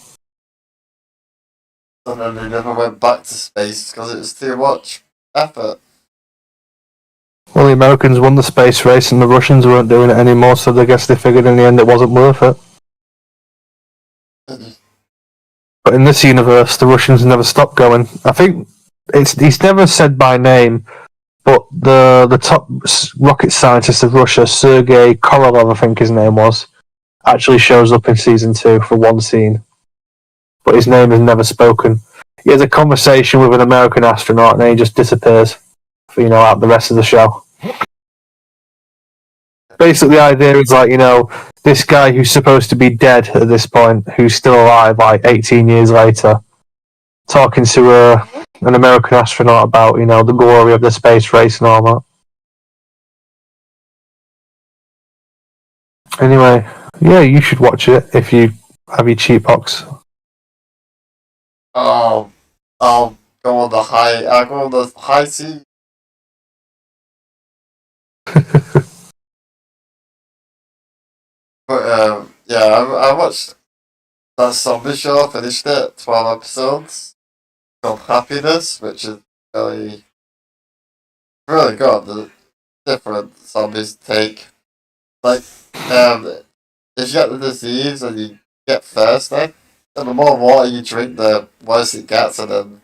And then they never went back to space because it was too much effort. Well, the Americans won the space race and the Russians weren't doing it anymore, so I guess they figured in the end it wasn't worth it. But in this universe, the Russians never stopped going. I think he's never said by name, but the top rocket scientist of Russia, Sergei Korolev, I think his name was, actually shows up in season 2 for one scene. But his name is never spoken. He has a conversation with an American astronaut and then he just disappears for, out the rest of the show. Basically, the idea is this guy who's supposed to be dead at this point, who's still alive 18 years later, talking to an American astronaut about, the glory of the space race and all that. Anyway, yeah, you should watch it if you have your cheap box. I'll go on the high sea. But yeah, I watched that zombie show. Finished it, 12 episodes. Called Happiness, which is really good. The different zombies take. If you get the disease and you get thirsty, and the more water you drink, the worse it gets, and then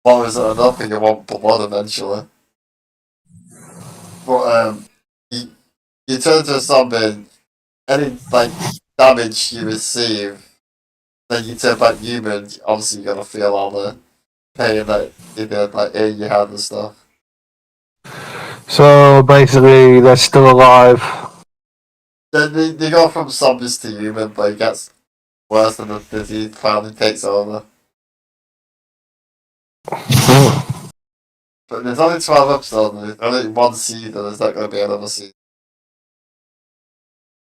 water isn't enough, and you want blood eventually. But you you turn to a zombie, any like damage you receive, then you turn back human. Obviously, you're gonna feel all the pain that you did, like in your hand and stuff. So basically, they're still alive. Then they go from zombies to human, but it gets worse and the disease finally takes over. But there's only 12 episodes, and there's only one season, there's not going to be another season.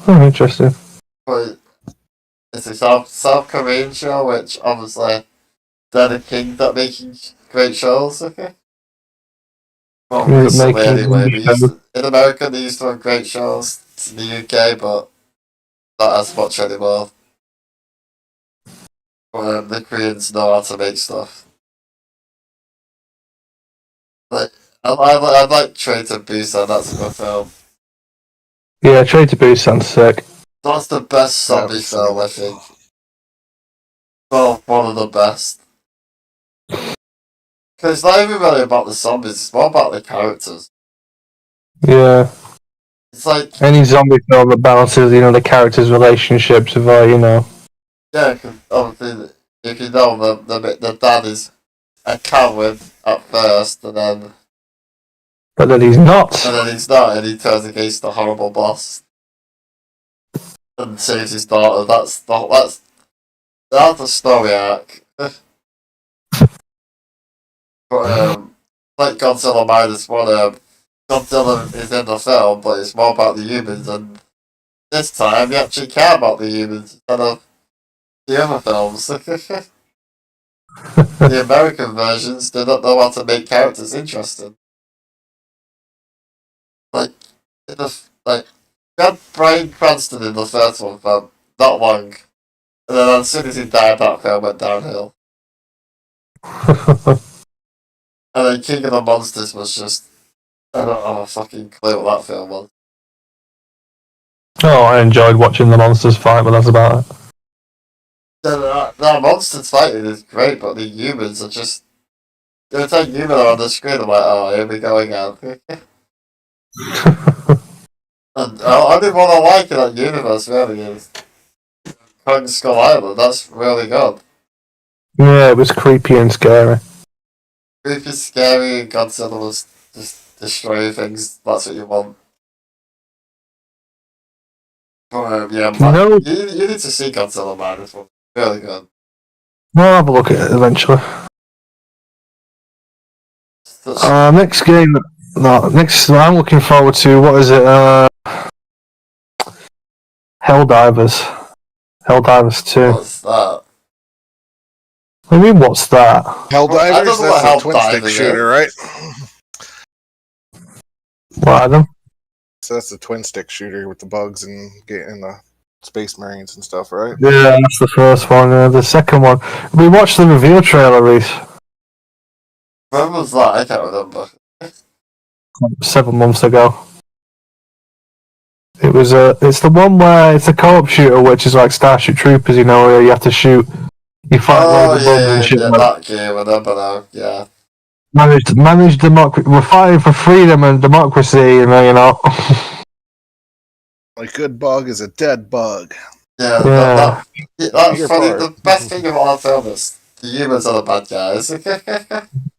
Oh, interesting. But it's a South Korean show, which obviously they're the king at making great shows, okay? Well, Yeah, recently making anyway. shows. In America, they used to have great shows. In the UK, but not as much anymore. But the Koreans know how to make stuff. Like, I like Train to Busan, that's a good film. Yeah, Train to Busan's sick. That's the best zombie film, I think. Well, one of the best. Because it's not even really about the zombies, it's more about the characters. Yeah. It's like, Any zombie film that balances, the characters' relationships with, yeah, 'cause obviously, if you know, the dad is a coward at first, and then But then he's not. he's not, and he turns against the horrible boss and saves his daughter. That's the story arc. But like Godzilla -1, Godzilla is in the film, but it's more about the humans, and this time you actually care about the humans instead of the other films. The American versions do not know how to make characters interesting. Like, we had Bryan Cranston in the first one for not long, and then as soon as he died, that film went downhill. And then King of the Monsters was just, I don't have a fucking clue what that film was. Oh, I enjoyed watching the monsters fight, but that's about it. The monsters fighting is great, but the humans are just. Every time humans are on the screen, I'm like, oh, here we go again. And only one I like in that universe really is Kong Skull Island. That's really good. Yeah, it was creepy and scary. Creepy, scary, and Godzilla was just destroying things. That's what you want. But yeah, man, you need to see Godzilla, man. It's really good. I'll have a look at it eventually. Next game. No, next I'm looking forward to. What is it? Helldivers. Helldivers 2. What's that? What do you mean, what's that? I don't Helldivers, know what that's a twin Helldivers stick is. shooter, right? What, Adam? So that's the twin stick shooter with the bugs and getting the space marines and stuff, right? Yeah, that's the first one. The second one. We watched the reveal trailer, Reese, When was that? I can't remember. 7 months ago. It was it's the one where it's a co-op shooter, which is like Starship Troopers, where you have to shoot. You fight loads of bugs and shit. That game, I remember now, yeah. Manage democracy. We're fighting for freedom and democracy, A good bug is a dead bug. Yeah, Yeah. that's funny. The best thing about our film is the humans are the bad guys.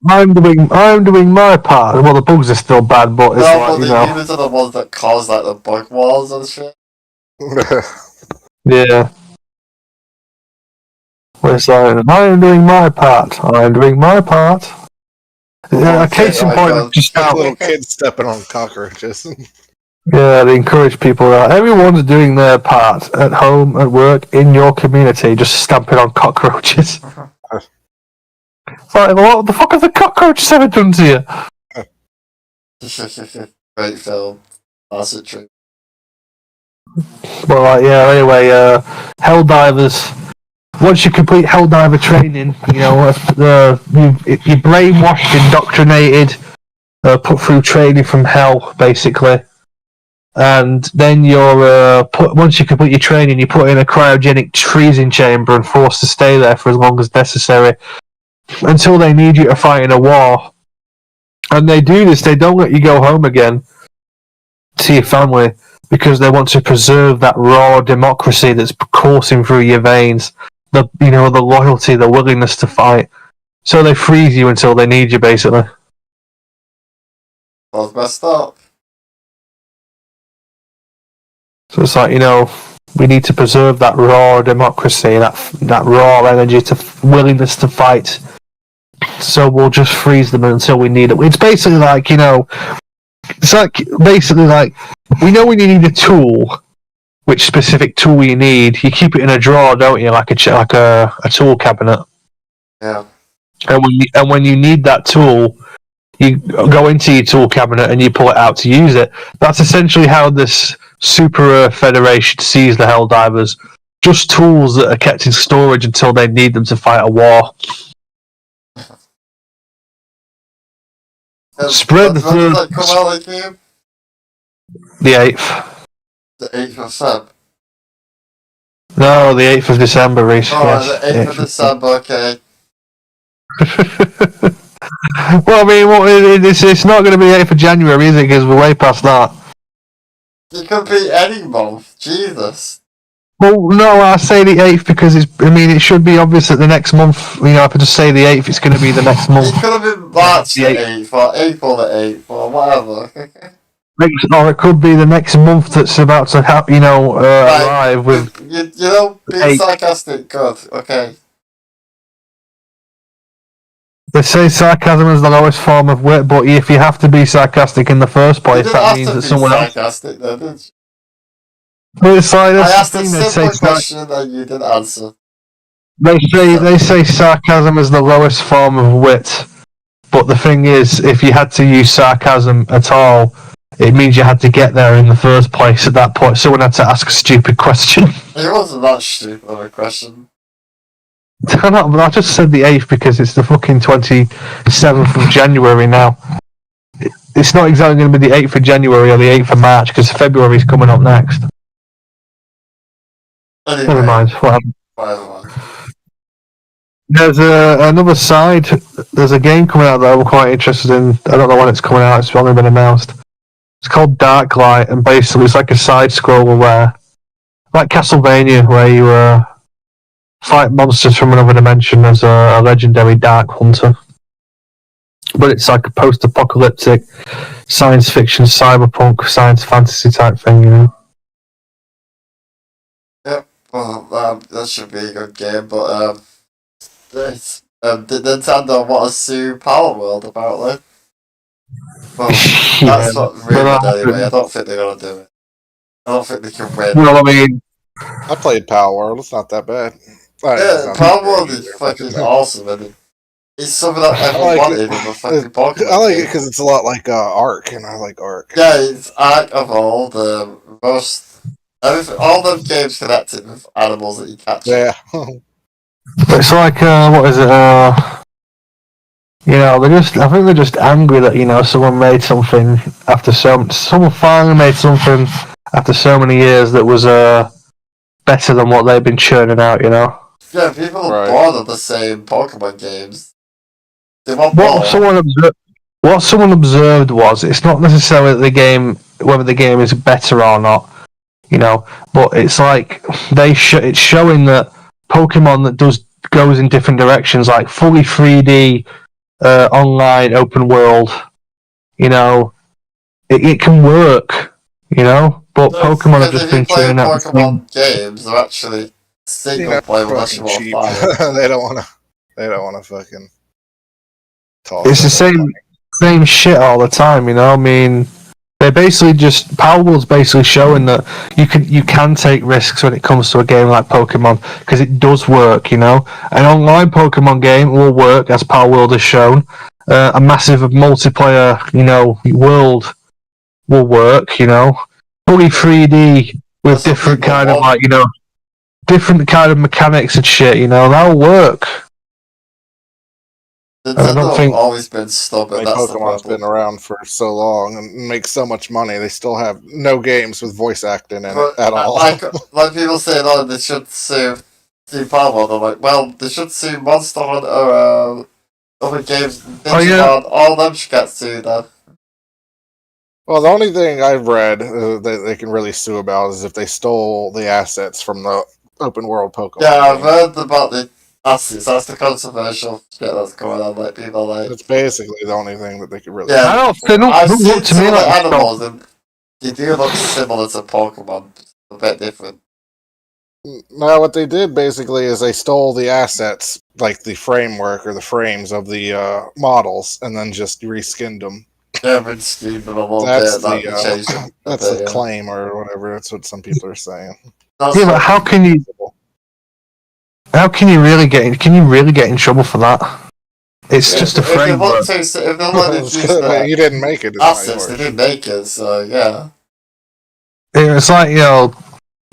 I'm doing my part. Well, the bugs are still bad, but it's but the humans are the ones that cause like the bug wars and shit. Yeah. Well, it's like, I'm doing my part. I'm doing my part. Yeah, a case in point, just Got how little kids stepping on cockroaches. yeah, they encourage people that everyone's doing their part at home, at work, in your community, just stamping on cockroaches. It's like, what the fuck have the cockroaches ever done to you? Great film. That's it, true. Well, anyway, Helldivers. Once you complete Helldiver training, you're brainwashed, indoctrinated, put through training from hell, basically. And then once you complete your training, you're put in a cryogenic freezing chamber and forced to stay there for as long as necessary until they need you to fight in a war. And they do this, they don't let you go home again to your family because they want to preserve that raw democracy that's coursing through your veins. The loyalty, the willingness to fight. So they freeze you until they need you, basically. I was messed up. So it's like, we need to preserve that raw democracy, that raw energy, willingness to fight. So we'll just freeze them until we need it. It's basically like, it's like basically like we know when you need a tool, which specific tool you need. You keep it in a drawer, don't you? Like a tool cabinet. Yeah. And when you need that tool, you go into your tool cabinet and you pull it out to use it. That's essentially how this Super Earth Federation sees the Helldivers. Just tools that are kept in storage until they need them to fight a war. Spread the When does that come out, the game? The 8th. The 8th of Feb. No, the 8th of December, Reese. Oh, yes, the 8th of December, okay. Well, I mean, it's not going to be 8th of January, is it? Because we're way past that. It could be any month. Jesus. Well, no, I say the 8th because it should be obvious that the next month, if I just say the 8th, it's going to be the next month. It could have been March the 8th, or April the 8th, or whatever. Or it could be the next month that's about to arrive with... Being sarcastic, good, okay. They say sarcasm is the lowest form of wit, but if you have to be sarcastic in the first place, that means that someone else... Sarcastic, though, didn't you? Well, it's like, I asked a simple question and you didn't answer. They say sarcasm is the lowest form of wit, but the thing is, if you had to use sarcasm at all, it means you had to get there in the first place at that point. Someone had to ask a stupid question. It wasn't that stupid of a question. I just said the 8th because it's the fucking 27th of January now. It's not exactly going to be the 8th of January or the 8th of March because February's coming up next. Anyway, Never mind. whatever. There's another side. There's a game coming out that I'm quite interested in. I don't know when it's coming out. It's only been announced. It's called Darklight, and basically it's like a side scroller where, like Castlevania, where you fight monsters from another dimension as a legendary Dark Hunter. But it's like a post-apocalyptic science fiction, cyberpunk, science fantasy type thing, Yep. Well, that should be a good game, but did Nintendo want to sue Power World about it? Well, that's not rumored anyway. I don't think they're gonna do it. I don't think they can win. Well, I mean, I played Power World. It's not that bad. Yeah, Power World is fucking awesome, and it's something that everyone wanted in the fucking Pokemon. I like it because it's a lot like Ark, and I like Ark. Yeah, it's Ark of all the most. All them games connected with animals that you catch. Yeah. it's like what is it? I think they're just angry that someone made something after someone finally made something after so many years that was better than what they've been churning out. Yeah, people are bored of the same Pokemon games. They want what someone observed was it's not necessarily whether the game is better or not, but it's like it's showing that Pokemon that goes in different directions, like fully 3D online open world, it can work, but Pokemon have just been churning out. Pokemon games are actually single player unless you want to buy it. They don't want to fucking talk. It's the same shit all the time, I mean, they basically Power World's basically showing that you can take risks when it comes to a game like Pokemon because it does work, An online Pokemon game will work, as Power World has shown. A massive multiplayer, world will work, fully 3D with different kind of different kind of mechanics and shit, that'll work. Nintendo have always been stubborn. That's Pokemon's been around for so long and makes so much money. They still have no games with voice acting in it at all. Like people say, they should sue Power World. I'm like, well, they should sue Monster Hunter or other games. Digimon, all of them should get sued then. Well, the only thing I've read that they can really sue about is if they stole the assets from the open world Pokemon. Yeah, I've game. heard about the assets. That's the controversial shit that's going on. Like people are like, That's basically the only thing that they could really. Yeah. I sue don't. for. They don't I've look seen to some me of the like animals, and they do look similar to Pokemon, a bit different. No, what they did basically is they stole the assets, like the framework or the frames of the models, and then just reskinned them. Yeah, been skinned them a little That's bit. That the they changed them. a that's bit, the yeah. claim or whatever. That's what some people are saying. That's Yeah, but what- how can you? How can you really get? Can you really get in trouble for that? It's just a if they framework. want to, if they let it use their You didn't make it. It's not assets, they yours. didn't make it. So yeah. It's like,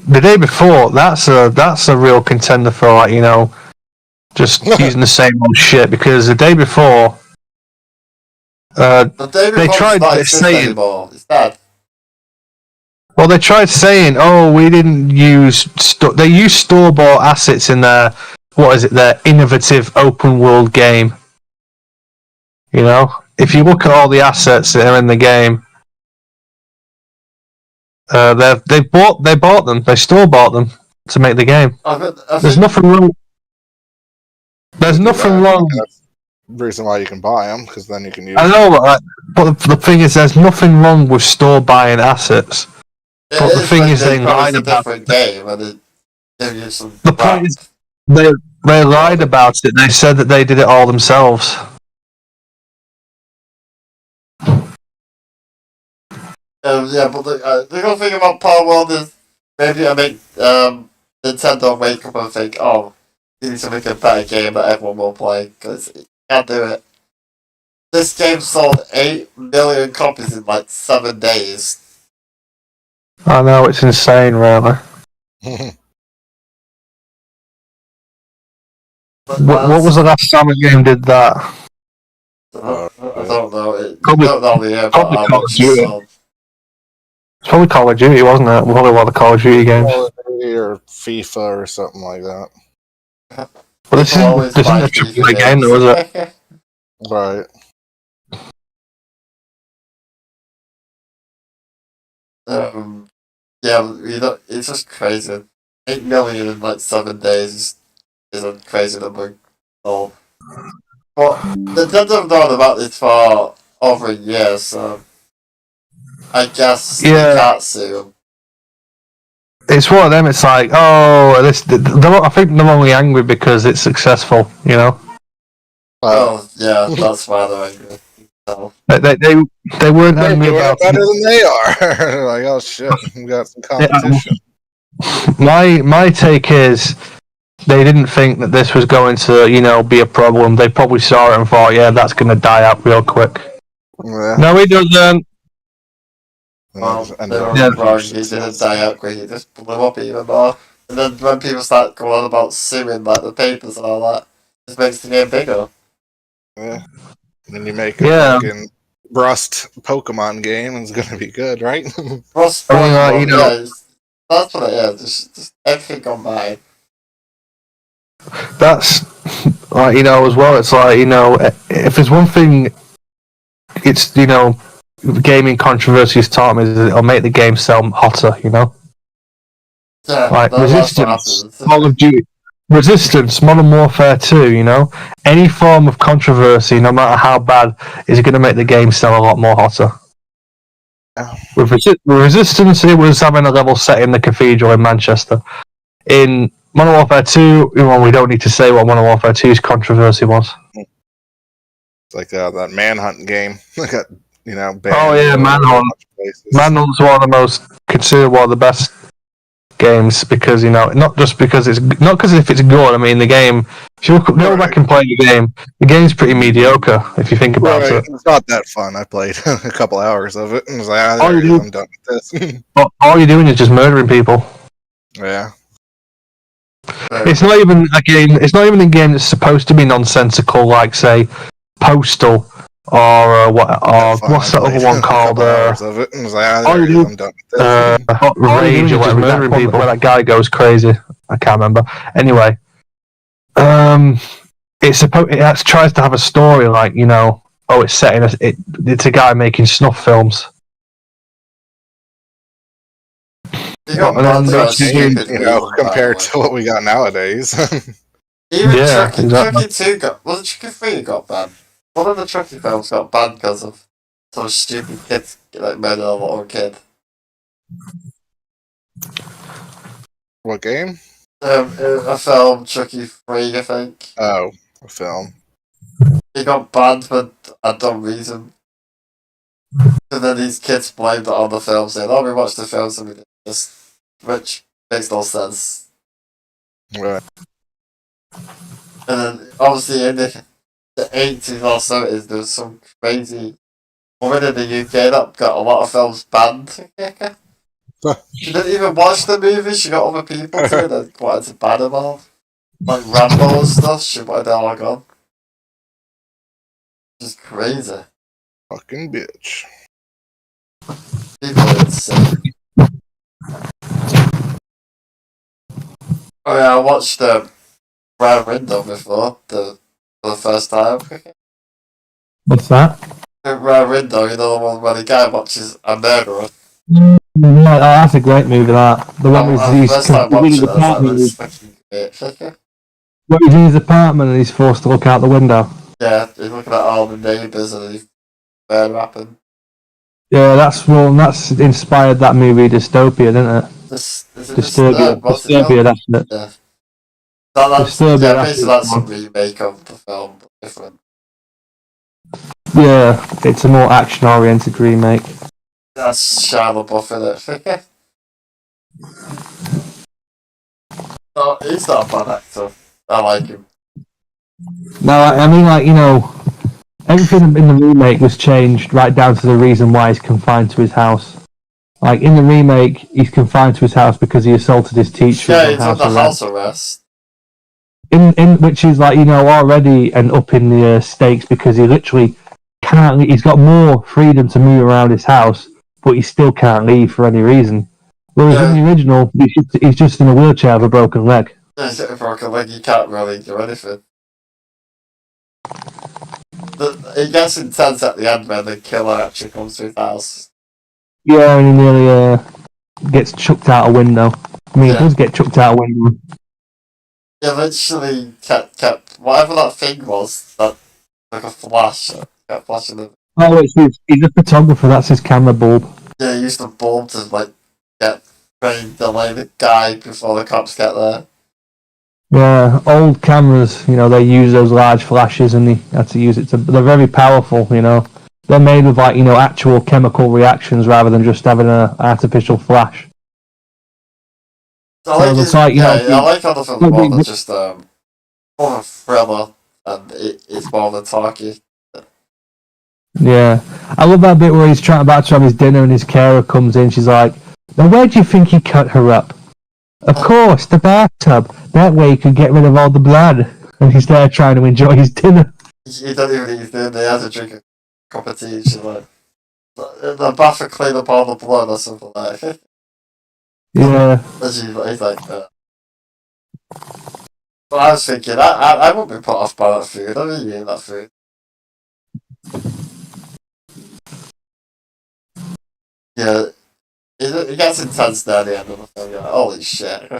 the day before. That's a real contender for, like, just using the same old shit, because the day before, The day They before tried it's not to exist say- anymore. It's dead. well, they tried saying, "Oh, we didn't use." They used store-bought assets in their, what is it? Their innovative open-world game. If you look at all the assets that are in the game, they bought them. They store-bought them to make the game. I There's think nothing wrong. There's nothing wrong. That's the reason why you can buy them, because then you can use. I know, but the thing is, there's nothing wrong with store buying assets. it but the is thing like is, they lied a about different game, and it give you some. The point is, they lied about it. They said that they did it all themselves. Yeah, but the good thing about Power World is maybe I make Nintendo wake up and think, oh, you need to make a better game that everyone will play, because you can't do it. This game sold 8 million copies in like 7 days. I know, it's insane, really. What was the last time a game did that? I don't know. It Probably- don't know the year, but probably how Call much of Duty. it sold. It's probably Call of Duty, wasn't it? Probably one of the Call of Duty games. Call of Duty or FIFA or something like that. But this People always isn't buy a FIFA AAA game, though, is it? games. Right. Yeah, it's just crazy. 8 million in like 7 days is a crazy number. So, but Nintendo have known about this for over a year, so I guess Yeah. they can't sue them. It's one of them. It's like, I think they're only angry because it's successful. Oh, yeah, that's why they're angry. So, They weren't They're angry doing about it better than they are. Like, oh shit, we got some competition. My take is they didn't think that this was going to, be a problem. They probably saw it and thought, yeah, that's going to die out real quick. Yeah. No, it doesn't. well, And they were Yeah. wrong. He didn't die out quick. He just blew up even more. And then when people start going on about suing, like the papers and all that, it just makes the game bigger. Yeah. And then you make a Yeah. fucking Rust Pokemon game, and it's gonna be good, right? Plus, I mean, like, that's what it is. Just everything gone by. That's as well. It's like, if there's one thing, it's gaming controversy has taught me is that it'll make the game sell hotter. Yeah, Like that's what Resistance, happens. Call of Duty, Resistance, Modern Warfare 2. Any form of controversy, no matter how bad, is going to make the game sell a lot more hotter. Yeah. With Resistance, it was having a level set in the cathedral in Manchester. In Modern Warfare 2, we don't need to say what Modern Warfare 2's controversy was. It's like that Manhunt game. Got banned Oh, yeah, in a Manhunt. bunch of places. Manhunt's one of the most considered one of the best games because not just because it's not because if it's good. I mean, the game. If you go Right. back and play the game's pretty mediocre if you think about Right. it. It's not that fun. I played a couple hours of it and was like, Oh, there it you is, do? I'm done with this. But all you're doing is just murdering people. Yeah. It's not even a game. It's not even a game that's supposed to be nonsensical, like say Postal or what's that other one called? Hours of it and was like, Oh, there it you is, do? I'm done with this. Hot Rage or whatever. Murdering people. Where that guy goes crazy. I can't remember. Anyway, it tries to have a story like it's set in it's a guy making snuff films. You got And then banned they for a actually stupid You know, reason, by the compared way. to what we got nowadays. Even Yeah, Chucky, exactly. Chucky 2 got. Was it Chucky 3 got banned? One of the Chucky films got banned because of some stupid kids like murdered a little kid. What game? A film, Chucky 3, I think. Oh, a film. He got banned for a dumb reason. And then these kids blamed it on the film, saying, "Oh, we watched the films and we did this," which makes no sense. Right. And then, obviously, in the 80s or 70s, there was some crazy woman in the UK that got a lot of films banned. She didn't even watch the movie, she got other people to and then wanted to ban them all. Like Rambo and stuff, she wanted it all gone. Just crazy. Fucking bitch. People are insane. Oh yeah, I watched Rare Window before, for the first time. What's that? Rare Window, you know the one where the guy watches a murderer. Yeah, oh, that's a great movie. That the one with The he's first time in watching his it, I was like, apartment. this is fucking great. When he's in his apartment and he's forced to look out the window. Yeah, he's looking at all the neighbours and the murder happened. Yeah, that's inspired that movie Dystopia, didn't it? Is it Disturbia. what's it Disturbia, called? that's it. Yeah. That's, Disturbia, yeah, that's basically it. that's a remake of the film, but different. Yeah, it's a more action-oriented remake. That's Shia LaBeouf in it. No, he's not a bad actor. I like him. No, I mean, like, you know, everything in the remake was changed right down to the reason why he's confined to his house. Like, in the remake, he's confined to his house because he assaulted his teacher. Yeah, on he's under house arrest. in which is, like, you know, already an up in the stakes because he literally can't. He's got more freedom to move around his house, but he still can't leave for any reason. Whereas in the original, he's just in a wheelchair with a broken leg. Yeah, he's got a broken leg, he can't really do anything. It gets intense at the end when the killer actually comes to his house. Yeah, and he nearly gets chucked out a window. I mean, Yeah. he does get chucked out a window. He literally kept whatever that thing was, that like a flash, kept flashing it. Oh, he's a photographer. That's his camera bulb. Yeah, he used the bulb to like try and delay the guy before the cops get there. Yeah, old cameras, you know, they use those large flashes and they had to use it to. They're very powerful, you know. They're made with, like, you know, actual chemical reactions rather than just having an artificial flash. I like it's like, you know, I like how the film's more than just more of a thriller, and it's more than talky. Yeah, I love that bit where he's trying about to have his dinner and his carer comes in. She's like, "Now, where do you think he cut her up?" "Of course, the bathtub. That way he could get rid of all the blood." And he's there trying to enjoy his dinner. He doesn't even eat his dinner. He has to drink a cup of tea. And she's like, "The bath will clean up all the blood," or something like that. Yeah. And he's like, But I was thinking, I wouldn't be put off by that food. I really eat that food. Yeah, it gets intense near the end of the film. You're like, holy shit.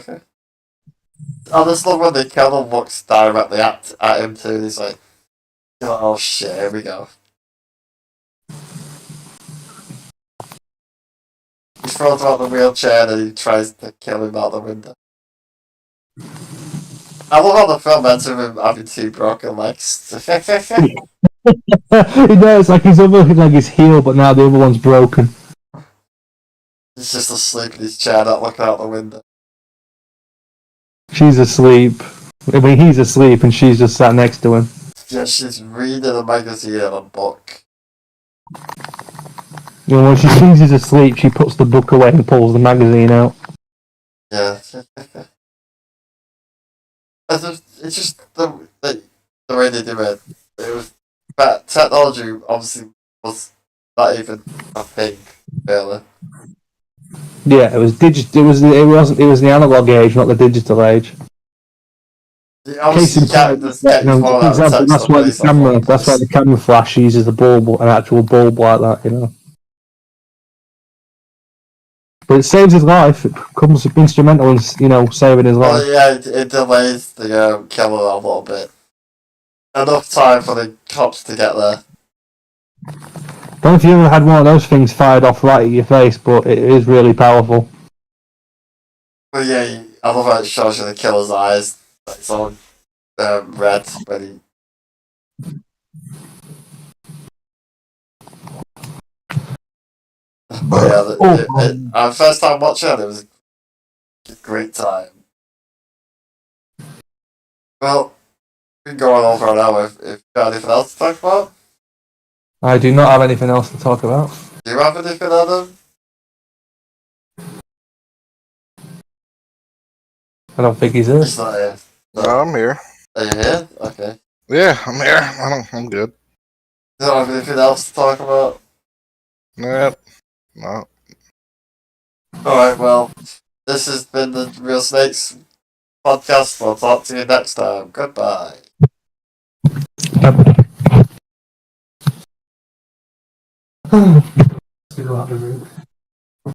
I just love when the killer looks directly at him too. And he's like, oh shit, here we go. He throws him out the wheelchair and he tries to kill him out the window. I love how the film ends with him having 2 broken legs. He does, like his other leg is healed, but now the other one's broken. He's just asleep in his chair, not looking out the window. She's asleep. I mean, he's asleep and she's just sat next to him. Yeah, she's reading a magazine and a book. You know, when she sees he's asleep, she puts the book away and pulls the magazine out. Yeah. It's just the way they do it. It was, but technology obviously was not even a thing, really. Yeah, it was digital. It was the analog age, not the digital age. Obviously, you can't just get your phone out and text That's why the somebody, camera. That's why the camera flash uses a bulb, an actual bulb like that. You know. But it saves his life. It becomes instrumental in, saving his life. Well, yeah, it delays the killer a little bit. Enough time for the cops to get there. Don't know if you ever had one of those things fired off right at your face, but it is really powerful. But yeah, I love how it shows you the killer's eyes. It's all red when he. But yeah, our first time watching it was a great time. Well, we can go on over an hour if you've got anything else to talk about. I do not have anything else to talk about. Do you have anything, Adam? I don't think he's here. He's not here. No, I'm here. Are you here? Okay. Yeah, I'm here. I'm good. You don't have anything else to talk about? Nope. No. Alright, well, this has been the Real Snakes podcast. We'll talk to you next time. Goodbye. Let's go out the room.